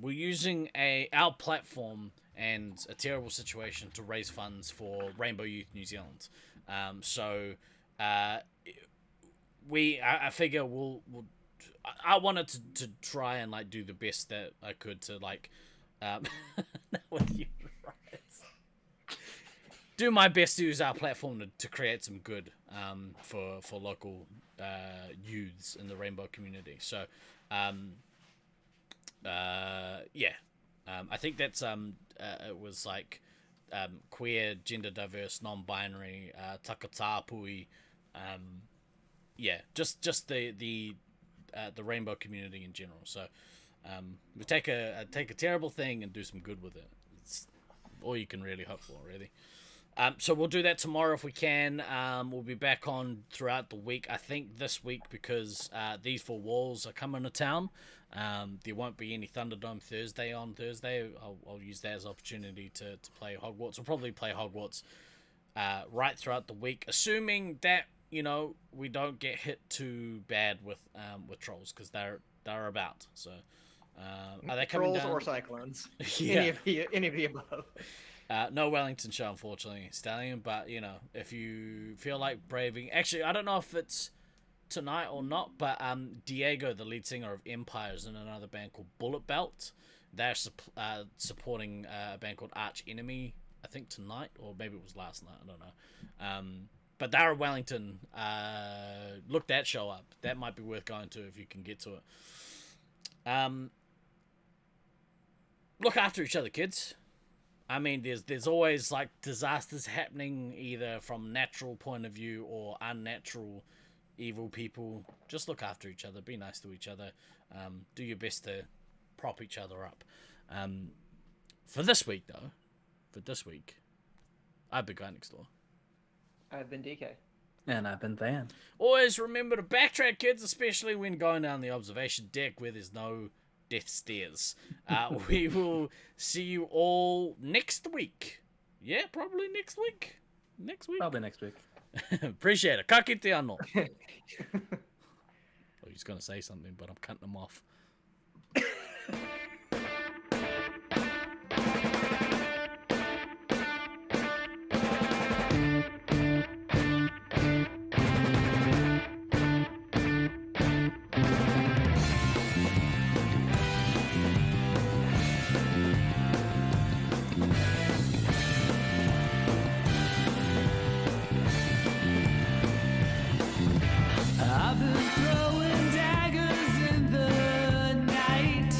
we're using our platform and a terrible situation to raise funds for Rainbow Youth New Zealand. So I figure I wanted to try and like do the best that I could to like with you, right? Do my best to use our platform to create some good for local youths in the rainbow community. So I think that's it was like queer, gender diverse, non-binary, takatapui, just the rainbow community in general. So we take a terrible thing and do some good with it. It's all you can really hope for, really. So we'll do that tomorrow if we can. We'll be back on throughout the week. I think this week, because these 4 walls are coming to town, there won't be any Thunderdome Thursday on Thursday. I'll use that as an opportunity to play Hogwarts. We'll probably play Hogwarts right throughout the week, assuming that, you know, we don't get hit too bad with trolls, because they're about. So are they coming Trolls down? or cyclones? Yeah. Any of the above. No Wellington show, unfortunately, Stallion. But, you know, if you feel like braving... Actually, I don't know if it's tonight or not, but Diego, the lead singer of Empire, is in another band called Bullet Belt. They're supporting a band called Arch Enemy, I think tonight, or maybe it was last night, I don't know. But they're at Wellington. Look that show up. That might be worth going to if you can get to it. Look after each other, kids. I mean, there's always like disasters happening, either from natural point of view or unnatural evil people. Just look after each other. Be nice to each other. Do your best to prop each other up. For this week, though, I've been Guy Next Door. I've been DK. And I've been Than. Always remember to backtrack, kids, especially when going down the observation deck where there's no death stairs. We will see you all next week. Yeah, probably next week. Probably next week. Appreciate it. Ka kite anō. Oh, he's going to say something, but I'm cutting him off. I've been throwing daggers in the night.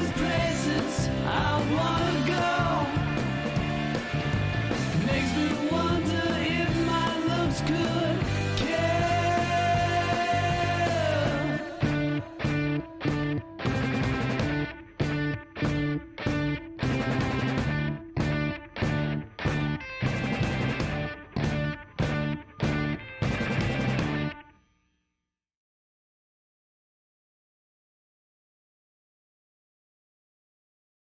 those places I wanna